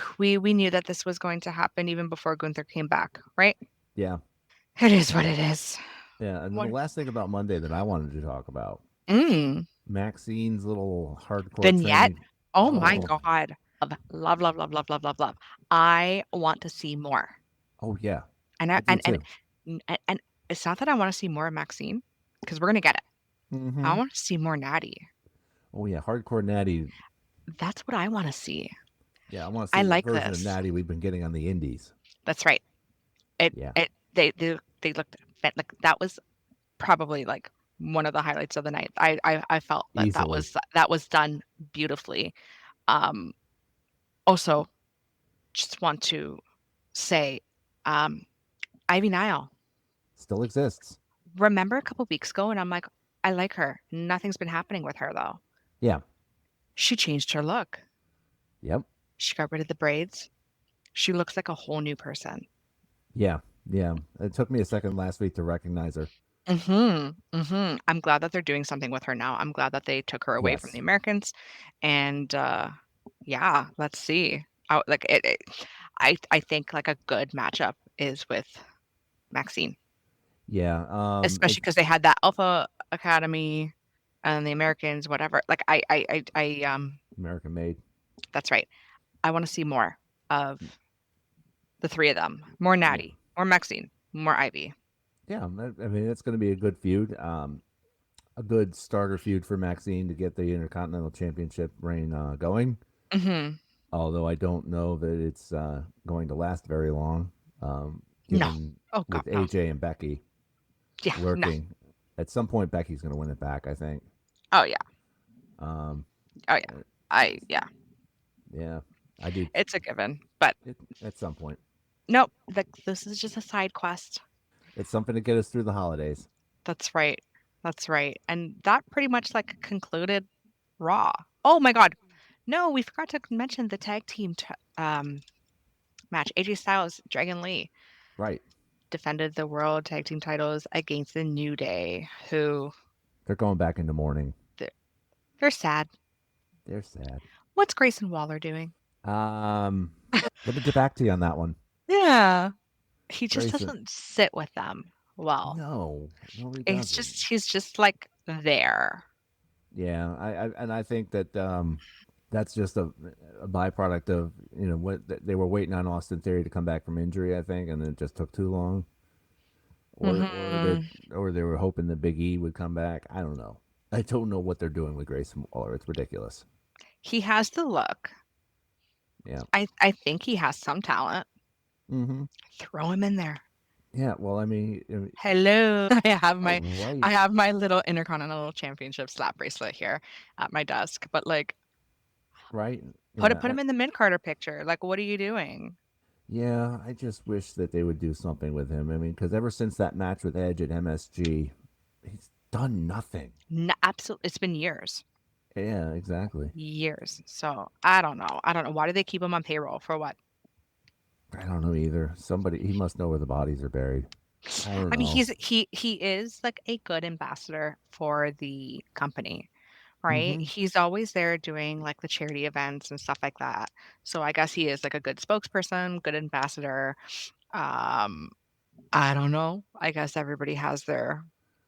knew that this was going to happen even before Gunther came back, right? Yeah. It is what it is. Yeah. And then the What last thing about Monday that I wanted to talk about, mm, Maxine's little hardcore vignette. training. Oh my Oh, god. Love, love, love, love, love, love, love. I want to see more. oh yeah. And I I do too. and it's not that I want to see more of Maxine, because we're gonna get it. I Mm-hmm. want to see more Natty. Oh yeah, hardcore Natty. That's what I want to see. Yeah, I want to I see the like version of this. Natty we've been getting on the Indies. That's right. It Yeah, it they looked like that was probably like one of the highlights of the night. I felt that easily. that was done beautifully. Um, Also, just want to say, um, Ivy Nile. Still exists. Remember a couple weeks ago, and I'm like, I like her. Nothing's been happening with her though. Yeah. She changed her look. Yep. She got rid of the braids. She looks like a whole new person. Yeah. Yeah. It took me a second last week to recognize her. I'm glad that they're doing something with her now. I'm glad that they took her away from the Yes. Americans, and yeah, let's see. I think like a good matchup is with Maxine. Yeah. Especially because they had that Alpha Academy and the Americans, whatever. American made. That's right. I want to see more of the three of them. More Yeah. Natty, more Maxine, more Ivy. Yeah. I mean, it's going to be a good feud. A good starter feud for Maxine to get the Intercontinental Championship reign going. Hmm. Although I don't know that it's going to last very long, No. given Oh God, with no. AJ and Becky Yeah, no. lurking. At some point, Becky's going to win it back, I think. Oh yeah. Um, Oh yeah. Yeah. yeah, I do. It's a given. But At some point, nope. This is just a side quest. it's something to get us through the holidays. That's right. That's right. And that pretty much like concluded Raw. Oh my God. No, we forgot to mention the tag team match. AJ Styles, Dragon Lee Right. defended the world tag team titles against the New Day, who They're going back into mourning. they're, they're sad. They're sad. What's Grayson Waller doing? Um, let me get back to you on that one. Yeah, he just Grayson. doesn't sit with them well. No, he doesn't. He's just like there. Yeah, and I think that that's just a byproduct of what they were waiting on Austin Theory to come back from injury, I think, and it just took too long, or Hmm. they were hoping that Big E would come back. I don't know. I don't know what they're doing with Grayson Waller. It's ridiculous. He has the look. Yeah. I think he has some talent. Mm-hmm. Throw him in there. Yeah. Well, Hello. I right, have my little Intercontinental Championship slap bracelet here at my desk. But like right. put him in the mid Carter picture. Like what are you doing? Yeah. I just wish that they would do something with him. I mean, because ever since that match with Edge at MSG, he's done nothing. No, absolutely. It's been years. Yeah. Exactly. Years. So I don't know. I don't know. Why do they keep him on payroll? For what? I don't know either. Somebody he must know where the bodies are buried. I don't I mean, know. he is like a good ambassador for the company, right? Mm-hmm. He's always there doing like the charity events and stuff like that. So I guess he is like a good spokesperson, good ambassador. Um, I don't know. I guess everybody has their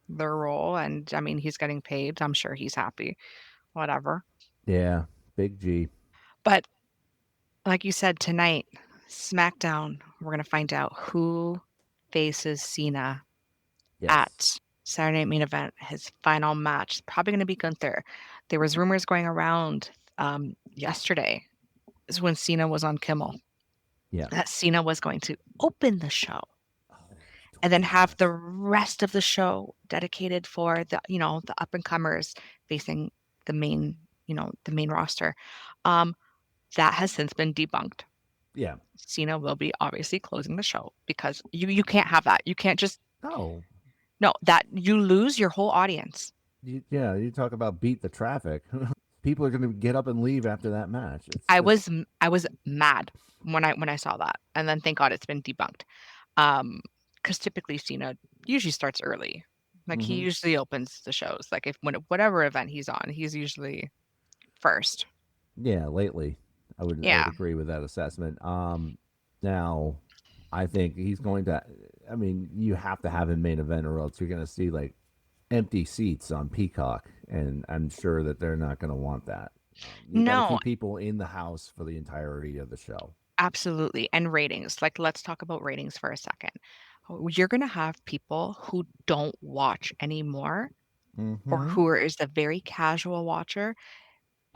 role, and I mean, he's getting paid. I'm sure he's happy. Whatever. Yeah. Big G. But like you said tonight, SmackDown, we're gonna find out who faces Cena Yes. at Saturday Night Main Event, his final match. Probably gonna be Gunther. There was rumors going around yesterday is when Cena was on Kimmel Yeah. that Cena was going to open the show Oh, he and then totally have the was. rest of the show dedicated for the up and comers facing the main, the main roster. Um, that has since been debunked. Yeah. Cena will be obviously closing the show because you can't have that. You can't just No. no, that you lose your whole audience. Yeah. You talk about beat the traffic. People are going to get up and leave after that match. It's I just was I was mad when I saw that, and then thank God it's been debunked. Um, because typically Cena usually starts early. Like he mm-hmm. usually opens the shows. Like if when whatever event he's on, he's usually first. Yeah. Lately, I would Yeah. agree with that assessment. Now, I think he's going to. I mean, you have to have him main event, or else you're going to see like empty seats on Peacock, and I'm sure that they're not going to want that. You got to No, keep people in the house for the entirety of the show. absolutely. And ratings. Like let's talk about ratings for a second. You're gonna have people who don't watch anymore or Mm-hmm. who is a very casual watcher.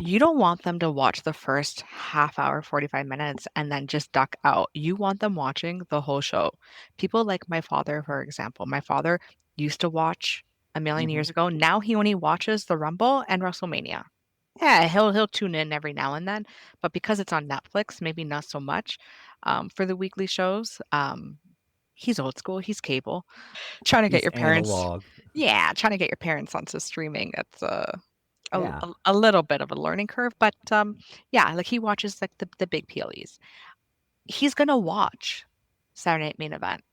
You don't want them to watch the first half hour, 45 minutes, and then just duck out. You want them watching the whole show. People like my father, for example. My father used to watch a million Mm-hmm. years ago. Now he only watches the Rumble and WrestleMania. Yeah, he'll tune in every now and then, but because it's on Netflix, maybe not so much for the weekly shows. He's old school. He's cable. Trying to get He's your parents, analog. yeah, trying to get your parents onto streaming. It's Yeah. a little bit of a learning curve, but yeah, like he watches like the big PLEs. He's gonna watch Saturday Night Main Event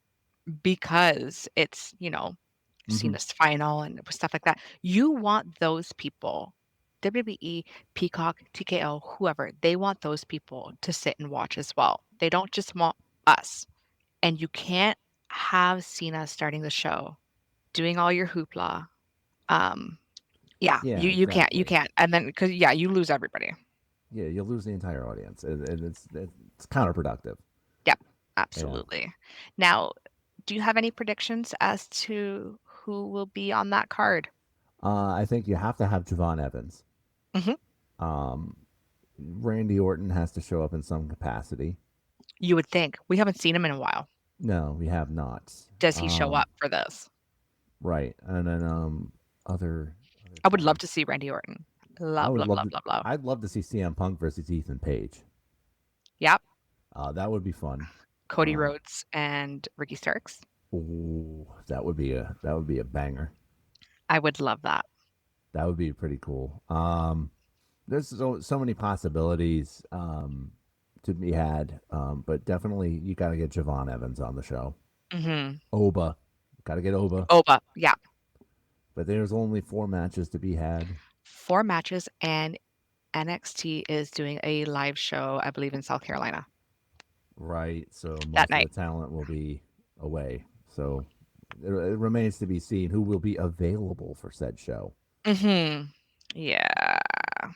because it's Mm-hmm. Cena's final and stuff like that. You want those people, WWE, Peacock, TKO, whoever, they want those people to sit and watch as well. They don't just want us. And you can't have Cena starting the show, doing all your hoopla. Um, yeah, Yeah. you can't, you Exactly. can't. And then because yeah, you lose everybody. Yeah, you'll lose the entire audience, and it's counterproductive. Yep, Yeah. absolutely. Now, do you have any predictions as to who will be on that card? I think you have to have Javon Evans. Hmm. Um, Randy Orton has to show up in some capacity. You would think. We haven't seen him in a while. No, we have not. Does he show Um, up for this? right, and then other I would love to talents. see Randy Orton. I Love, would love, love love, to. love, love. I'd love to see CM Punk versus Ethan Page. Yep. That would be fun. Cody Um, Rhodes and Ricky Starks. ooh, that would be a banger. I would love that. That would be pretty cool. There's so many possibilities to be had, but definitely you got to get Javon Evans on the show. Hmm. Oba, got to get Oba. Oba, yeah. But there's only 4 matches to be had. 4 matches, and NXT is doing a live show, I believe, in South Carolina Right, so that most of the night. talent will be away. So it remains to be seen who will be available for said show. Mm-hmm. Yeah.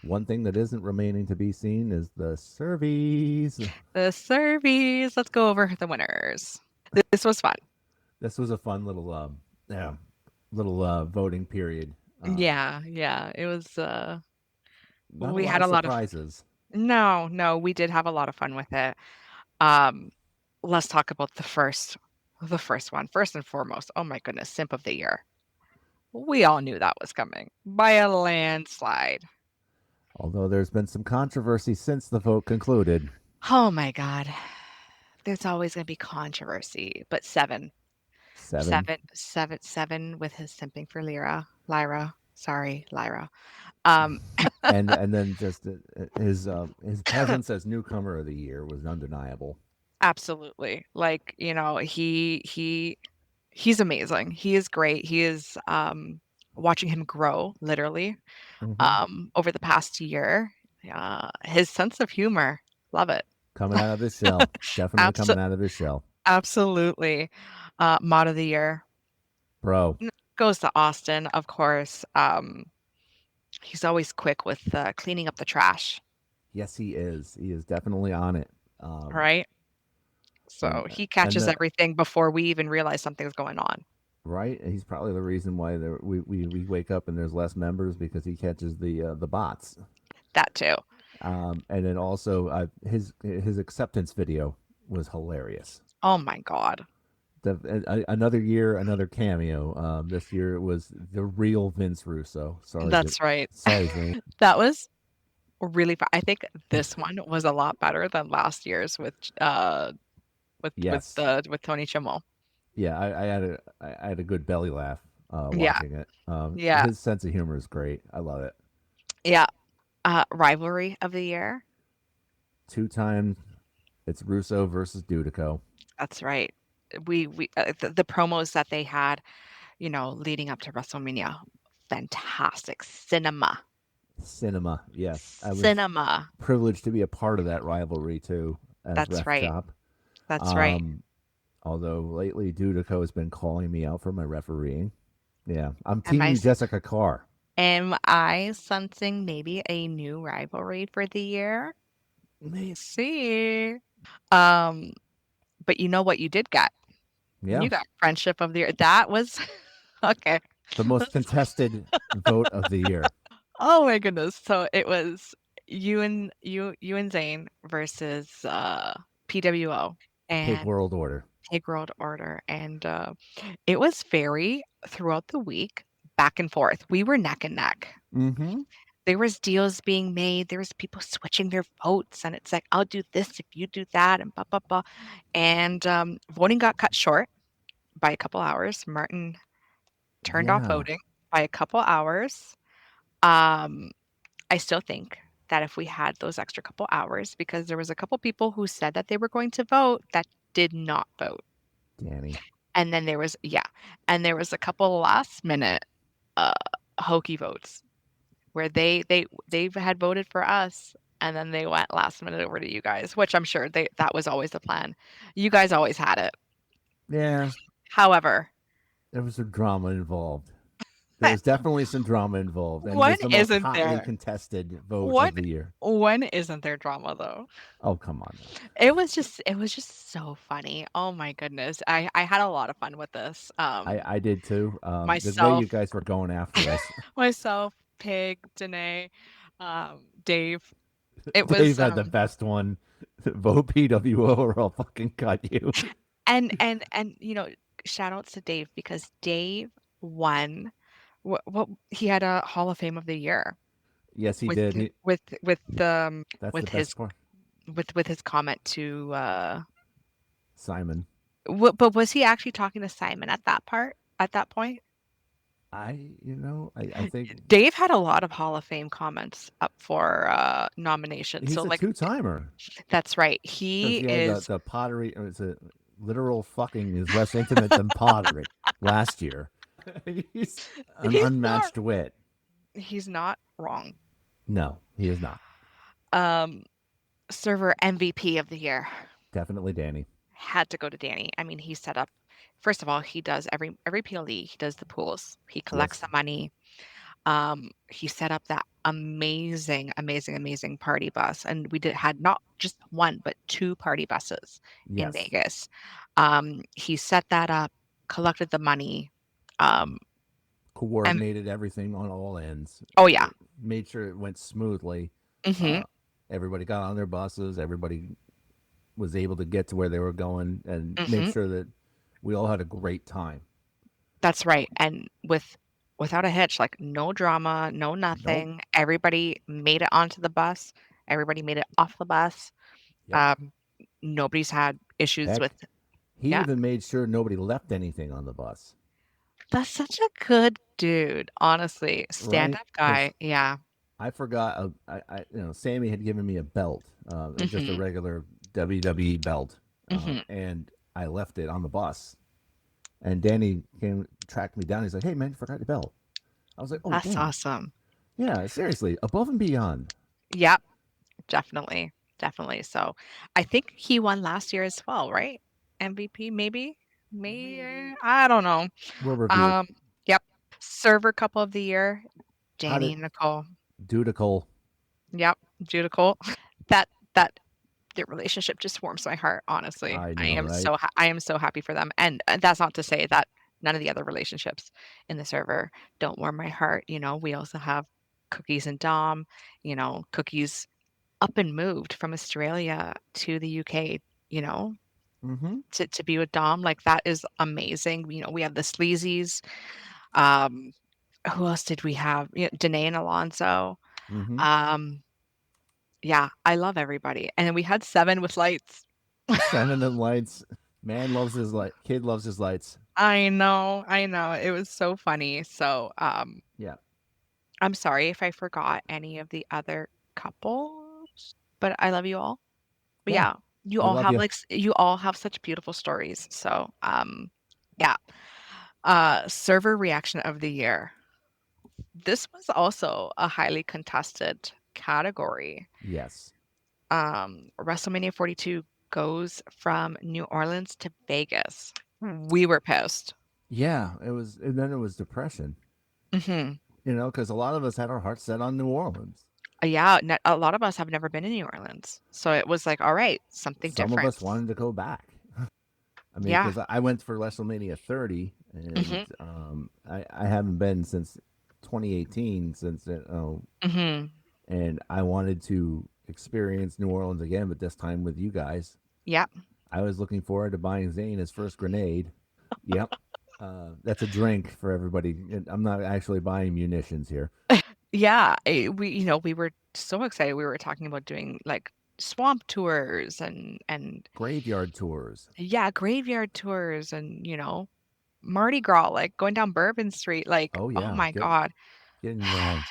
One thing that isn't remaining to be seen is the Servies. The Servies. Let's go over the winners. This was fun. This was a fun little, yeah, little voting period. Yeah, yeah. It was Not a we lot had of a lot of surprises. no, no, we did have a lot of fun with it. Um, let's talk about the first one. First and foremost, oh my goodness, simp of the year. We all knew that was coming by a landslide. Although there's been some controversy since the vote concluded. Oh my God. There's always going to be controversy, but Seven. seven with his simping for Lyra. Sorry, Lyra. Um, And then just his presence as newcomer of the year was undeniable. absolutely. Like, he's amazing. He is great. He is watching him grow literally Hmm. over the past year. His sense of humor, love it. Coming out of his shell, definitely Abso- coming out of his shell, absolutely. Mod of the year bro. goes to Austin, of course. He's always quick with cleaning up the trash, Yes, he is. He is definitely on it. Um, right? and So he and catches the everything before we even realize something's going on. right, he's probably the reason why we wake up and there's less members because he catches the bots. That too. And then also his acceptance video was hilarious. Oh my God. Another year, another cameo. This year it was the real Vince Russo. That's right. Sorry, Zane. That was really fun. I think this one was a lot better than last year's Yes, with Tony Chimmel. yeah, I had a good belly laugh Yeah. watching it. Yeah. His sense of humor is great. I love it. Yeah. Rivalry of the year. 2 times, it's Russo versus Dudico. That's right. The promos that they had, leading up to WrestleMania, fantastic cinema. Cinema, yes, I was Cinema. privileged to be a part of that rivalry too as That's Ref right. Chop. That's right. Um, Although lately Dudico has been calling me out for my refereeing. Yeah, I'm Am I team Jessica Carr. am I sensing maybe a new rivalry for the year? Man. See. Um, but you know what you did get? Yeah, You got friendship of the year. That was okay. the most Let's contested vote of the year. Oh my goodness. So it was you and Zane versus PWO Pig and World Order. Pig World Order. And it was very throughout the week back and forth. We were neck and neck. Mm-hmm. There was deals being made. There was people switching their votes, and it's like, I'll do this if you do that, and blah blah blah. And voting got cut short by a couple hours. Martin turned off Yeah. voting by a couple hours. Um, I still think that if we had those extra couple hours, because there was a couple people who said that they were going to vote that did not vote. Danny. And then and there was a couple last minute uh hokey votes where they had voted for us and then they went last minute over to you guys, which I'm sure that was always the plan. You guys always had it. Yeah, However, there was some drama involved. There was definitely some drama involved, and it when was the most isn't hotly there? contested vote What of the year. when isn't there drama though? Oh, come on now. It was just so funny. Oh my goodness. I had a lot of fun with this. I did too. The way you Myself, guys were going after us. myself, Pig, Danae, Dave. It Dave was had the best one. Vote PWO or I'll fucking cut you. and shout outs to Dave because Dave won what he had a Hall of Fame of the year Yes, he with did. That's with the best his part. comment to Simon. but was he actually talking to Simon at that point? I think Dave had a lot of Hall of Fame comments up for nomination. So he's a like two-timer that's right. because He he had is the pottery. It's a literal fucking is less intimate than pottery last year. He's an he's not unmatched wit. he's not wrong. No, he is not. Um server MVP of the year Definitely Danny. had to go to Danny. I mean, he set up first of all, he does every PLE, he does the pools. He collects Yes. the money. He set up that amazing, amazing, amazing party bus, and we did had not just one, but 2 party buses in Yes. Vegas. He set that up, collected the money. Um, and Coordinated everything on all ends. oh, yeah. Made sure it went smoothly. Mhm, Uh, Everybody got on their buses. Everybody was able to get to where they were going, and made mhm. sure that we all had a great time. That's right, and without a hitch, like, no drama, no Nope. nothing. Everybody made it onto the bus. Everybody made it off the bus. Yep. Um, nobody's had issues Heck, with he yeah. even made sure nobody left anything on the bus. That's such a good dude, honestly. Right? Stand-up Because guy. Yeah. I forgot. Sammy had given me a belt, just a Mhm, regular WWE belt, mhm. and I left it on the bus. And Danny came tracked me down. He's like, "Hey man, you forgot your belt." I was like, "Oh That's damn, awesome. yeah, seriously, above and beyond." Yep, definitely, definitely. So, I think he won last year as well, right? MVP maybe? May I don't know. We'll review. Um, yep. Server couple of the year, How Danny did and Nicole. Dudical? Yep, Judical. That their relationship just warms my heart, honestly. I know, right? I am so happy for them, and that's not to say that none of the other relationships in the server don't warm my heart, we also have Cookies and Dom, Cookies up and moved from Australia to the UK, you know, Mm-hmm. to be with Dom, like, that is amazing. We have the Sleazies, um, who else did we have? Danae and Alonso, Mm-hmm. um, yeah, I love everybody, and then we had 7 with lights. Seven and lights. Man loves his light. Kid loves his lights. I know, it was so funny. So, Yeah. I'm sorry if I forgot any of the other couples, but I love you all. But Yeah. yeah, you We all love have, you. like, you all have such beautiful stories. So, yeah. Server reaction of the year. This was also a highly contested category. Yes. WrestleMania 42 goes from New Orleans to Vegas. We were pissed. Yeah. It was, and then it was depression. Mhm. Because a lot of us had our hearts set on New Orleans. Yeah, a lot of us have never been to New Orleans, so it was like, all right, something Some of different. us wanted to go back. I mean, Yeah. because I went for WrestleMania 30, and Mhm. I haven't been since 2018, Mhm. and I wanted to experience New Orleans again, but this time with you guys. Yep. I was looking forward to buying Zane his first grenade. Yep. That's a drink for everybody. I'm not actually buying munitions here. Yeah, we were so excited. We were talking about doing, like, swamp tours and Graveyard tours. yeah, graveyard tours and, Mardi Gras, like, going down Bourbon Street, like, Oh oh yeah, my god. getting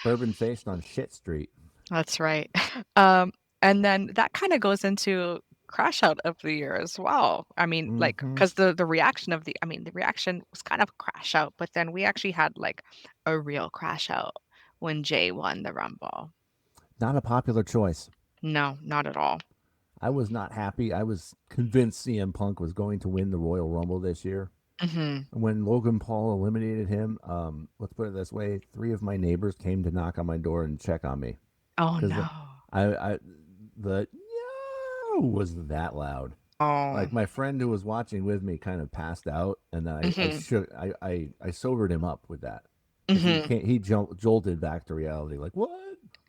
bourbon faced on shit street. That's right. Um, and then that kinda goes into crash out of the year as well. I mean, like, Mm-hmm. 'cause the reaction was kind of a crash out, but then we actually had, like, a real crash out when Jay won the Rumble. Not a popular choice. No, not at all. I was not happy. I was convinced CM Punk was going to win the Royal Rumble this year. Mhm. When Logan Paul eliminated him, let's put it this way: 3 of my neighbors came to knock on my door and check on me Oh, because no. the no was that loud. Oh. Like my friend who was watching with me kind of passed out, and then I Mhm. shook I sobered him up with that because he Mhm. can't he jolted back to reality. Like what?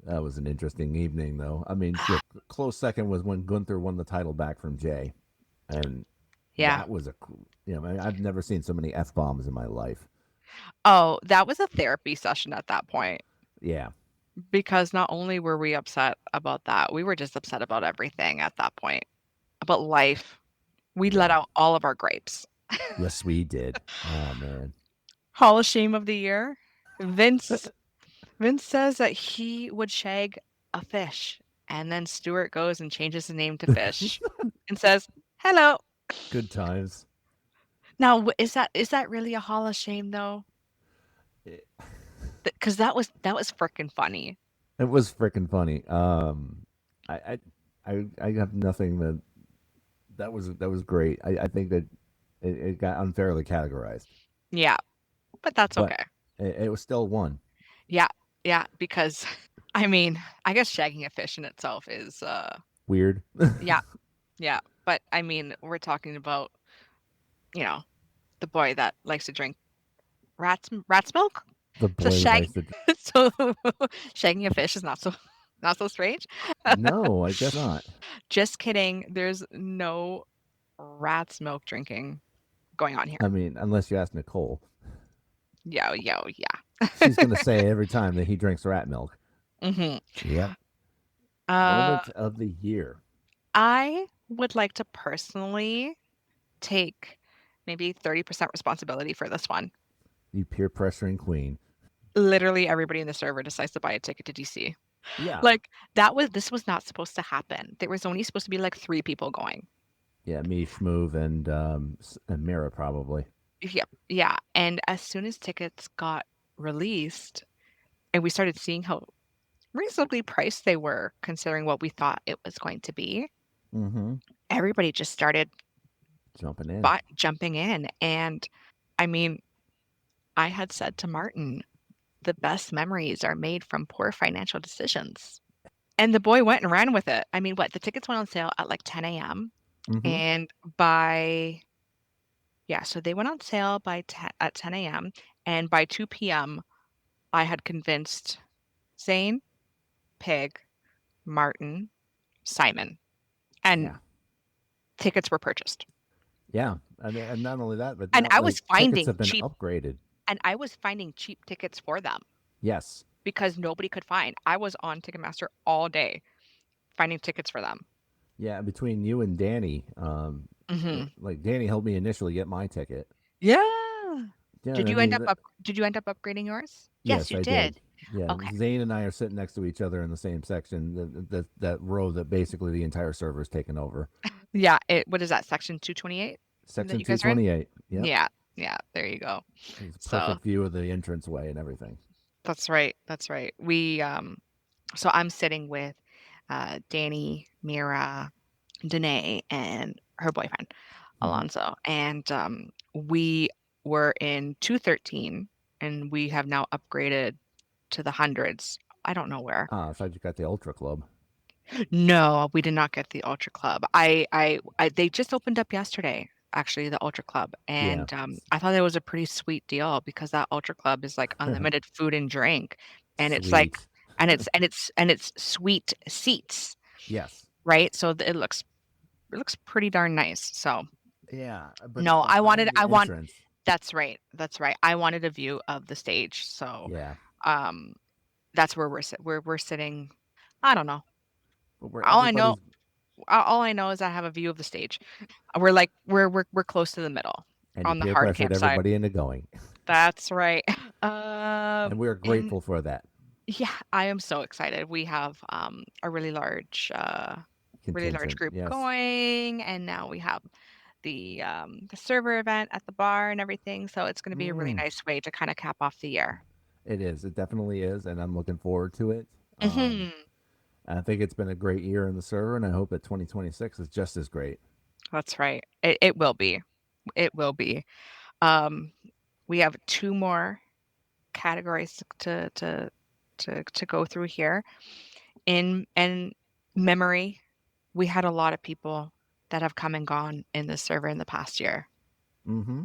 That was an interesting evening, though. I mean, close second was when Gunther won the title back from Jay, and Yeah. that was I've never seen so many f bombs in my life. Oh, that was a therapy session at that point, Yeah. because not only were we upset about that, we were just upset about everything at that point, about life. We let Yeah. out all of our grapes. Yes, we did. Oh man. Hall of Shame of the year. Vince Vince says that he would shag a fish, and then Stuart goes and changes the name to Fish and says, "Hello." Good times. Now, is that really a Hall of Shame though? It, Because that was freaking funny. it was freaking funny. I, I have nothing that was great. I think that it got unfairly categorized, Yeah, but that's but okay. it was still one. Yeah, yeah, because I mean, I guess shagging a fish in itself is Weird. yeah, yeah. But I mean, we're talking about, you know, the boy that likes to drink rat's milk. The So boy who shag likes to. so shagging a fish is not so strange. No, I guess not. Just kidding. There's no rat's milk drinking going on I here. mean, unless you ask Nicole, Yo, she's gonna say every time that he drinks rat milk. yeah. Yep. Uh, Moment of the year. I would like to personally take maybe 30% responsibility for this one. You peer pressuring queen. Literally everybody in the server decides to buy a ticket to DC. Yeah. Like this was not supposed to happen. There was only supposed to be like 3 people going. Yeah, me, Schmoove, and Mira probably. Yep. Yeah. And as soon as tickets got released and we started seeing how reasonably priced they were considering what we thought it was going to be, Mm-hmm. everybody just started Jumping in. jumping in. And I mean, I had said to Martin, the best memories are made from poor financial decisions. And the boy went and ran with it. I mean, what? The tickets went on sale at like 10 a.m. Mm-hmm. And by, yeah, so they went on sale by at 10 a.m. And by 2 p.m., I had convinced Zane, Pig, Martin, Simon, and Yeah. tickets were purchased. Yeah. I mean, and not only that, but And now I like was tickets finding have been cheap upgraded. and I was finding cheap tickets for them Yes. because nobody could find. I was on Ticketmaster all day finding tickets for them. Yeah. Between you and Danny, Hmm. like Danny helped me initially get my ticket. Yeah. Yeah. Did I you end mean, up up did you end up upgrading yours? Yes, yes, you I did. did. Yeah. Okay. Zane and I are sitting next to each other in the same section. That row that basically the entire server is taken over. Yeah, what is that, section 228 that Section you guys are in? 228. Yep. Yeah. Yeah, there you go. It's a So, perfect view of the entranceway and everything. that's right. That's right. So I'm sitting with Danny, Mira, Danae, and her boyfriend, Mm-hmm. Alonso. And we were in 213 and we have now upgraded to the hundreds. I don't know where. Ah, I thought you got the Ultra Club. No, we did not get the Ultra Club. They just opened up yesterday, actually, the Ultra Club, Yeah. and I thought it was a pretty sweet deal because that Ultra Club is like unlimited food and drink, and it's like, Sweet. and it's sweet seats, Yes. right? So it looks pretty darn nice. So Yeah, but it's no, behind the I want. entrance. That's right. That's right. I wanted a view of the stage, so Yeah, um, that's where we're sitting. I don't know. but where All I know everybody's all I know is I have a view of the stage. We're like we're close to the middle and you on the peer hard pressured camp side. everybody into going, That's right. and we're And grateful for that yeah, I am so excited. We have a really large contingent. group Yes, going, and now we have the server event at the bar and everything. So it's going to be a really mm, nice way to kind of cap off the year. it is. It definitely is, and I'm looking forward to it. Um, Hmm. I think it's been a great year in the server, and I hope that 2026 is just as great. That's right. It will be. It will be. Um, we have 2 more categories to go through here. In memory, we had a lot of people that have come and gone in this server in the past year, Mm-hmm.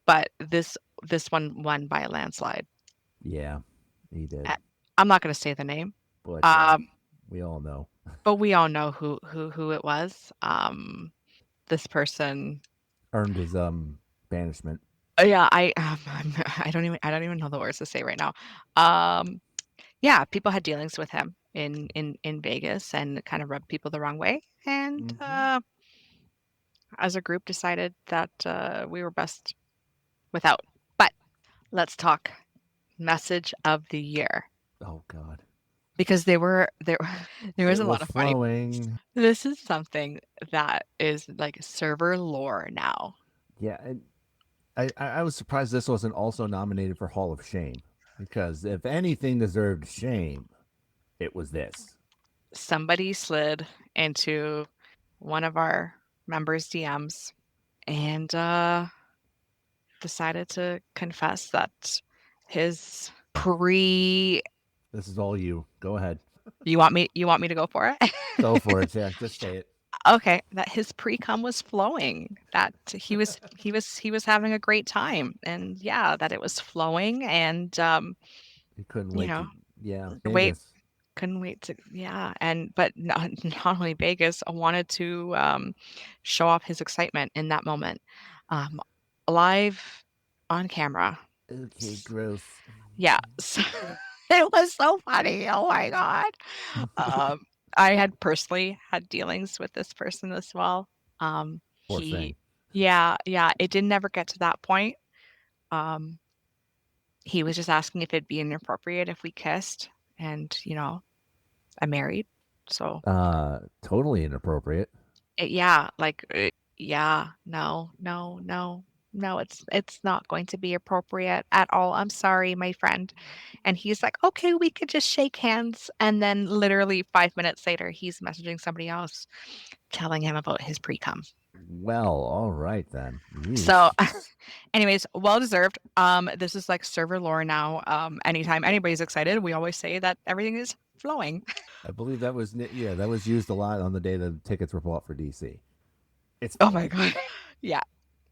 but this one won by a landslide. Yeah, he did, Uh, I'm not going to say the name, but um, we all know. but we all know who it was. This person. Earned his banishment. Yeah, I don't even know the words to say right now. Um, yeah, people had dealings with him in Vegas and kind of rubbed people the wrong way, and Mm-hmm. as a group decided that we were best without. But let's talk message of the year Oh God, because there was it a lot was of funny. flowing. This is something that is like server lore now. Yeah, and I was surprised this wasn't also nominated for Hall of Shame because if anything deserved shame, it was this. Somebody slid into one of our members' DMs and decided to confess that his pre. This is all you. Go ahead. You want me to go for it? Go for it. Yeah, just say it. Okay, that his pre-cum was flowing, that he was having a great time, and yeah, that it was flowing, and You couldn't you wait know, to. Yeah, wait, Vegas. couldn't wait to, yeah, and but not only Vegas, I wanted to show off his excitement in that moment, um, live on camera. Okay, gross. Yeah, so it was so funny. Oh my god. Um, I had personally had dealings with this person as well. Poor thing. He yeah, it didn't ever get to that point. Um, he was just asking if it'd be inappropriate if we kissed, and, I'm married, so Totally inappropriate. yeah, like, yeah, no, no, no, no, it's not going to be appropriate at all. I'm sorry, my friend. And he's like, okay, we could just shake hands. And then literally 5 minutes later, he's messaging somebody else telling him about his pre-cum. Well, all right then. So, Yeesh. anyways, well deserved. This is like server lore now. Anytime anybody's excited, we always say that everything is flowing. I believe that was yeah, that was used a lot on the day the tickets were bought for DC. It's Oh my flowing. god. Yeah.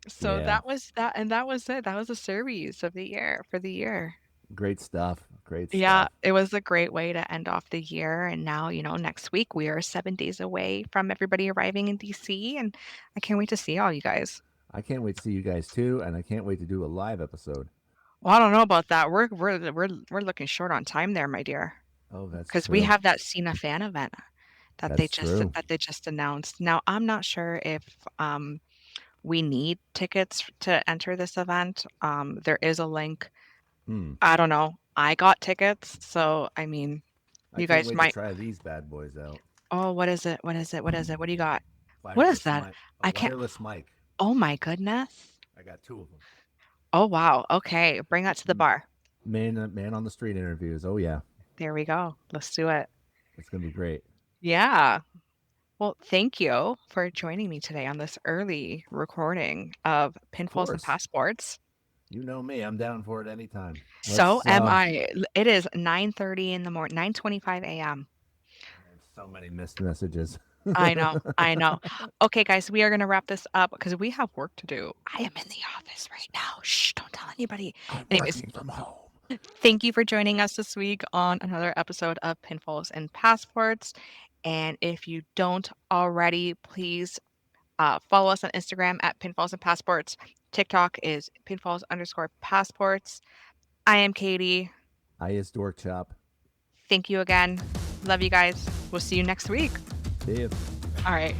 So Yeah, that was that, and that was it. That was the Servies of the year for the year. great stuff. Great Yeah, stuff. it was a great way to end off the year. And now, next week we are 7 days away from everybody arriving in DC, and I can't wait to see all you guys. I can't wait to see you guys too, and I can't wait to do a live episode. Well, I don't know about that. We're looking short on time there, my dear, Oh, that's because we true. have that Cena fan event That's true. that they just announced. Now, I'm not sure if we need tickets to enter this event. There is a link. Hmm. I don't know. I got tickets, so I mean, I you can't guys wait to might. try these bad boys out. Oh, what is it? What is it? What is it? What do you got? What is Wireless that? mic. A I can't. wireless mic. Oh my goodness. I got two of them. Oh wow. Okay, bring that to the bar. Man on the street interviews. Oh yeah, There we go. Let's do it. it's gonna be great. Yeah. Well, thank you for joining me today on this early recording of Of Pinfalls and course, Passports. you know me. I'm down for it anytime. So Let's. am I. It is 9:30 in the morning, 9:25 a.m. I have so many missed messages. I know. I know. Okay, guys, we are going to wrap this up because we have work to do. I am in the office right now. Shh, don't tell anybody. I'm Anyways, working from home. thank you for joining us this week on another episode of Pinfalls and Passports. And if you don't already, please follow us on Instagram at Pinfalls and Passports. TikTok is pinfalls_passports. I am Katie. I is Dorkchop. Thank you again. Love you guys. We'll see you next week. See you. All right.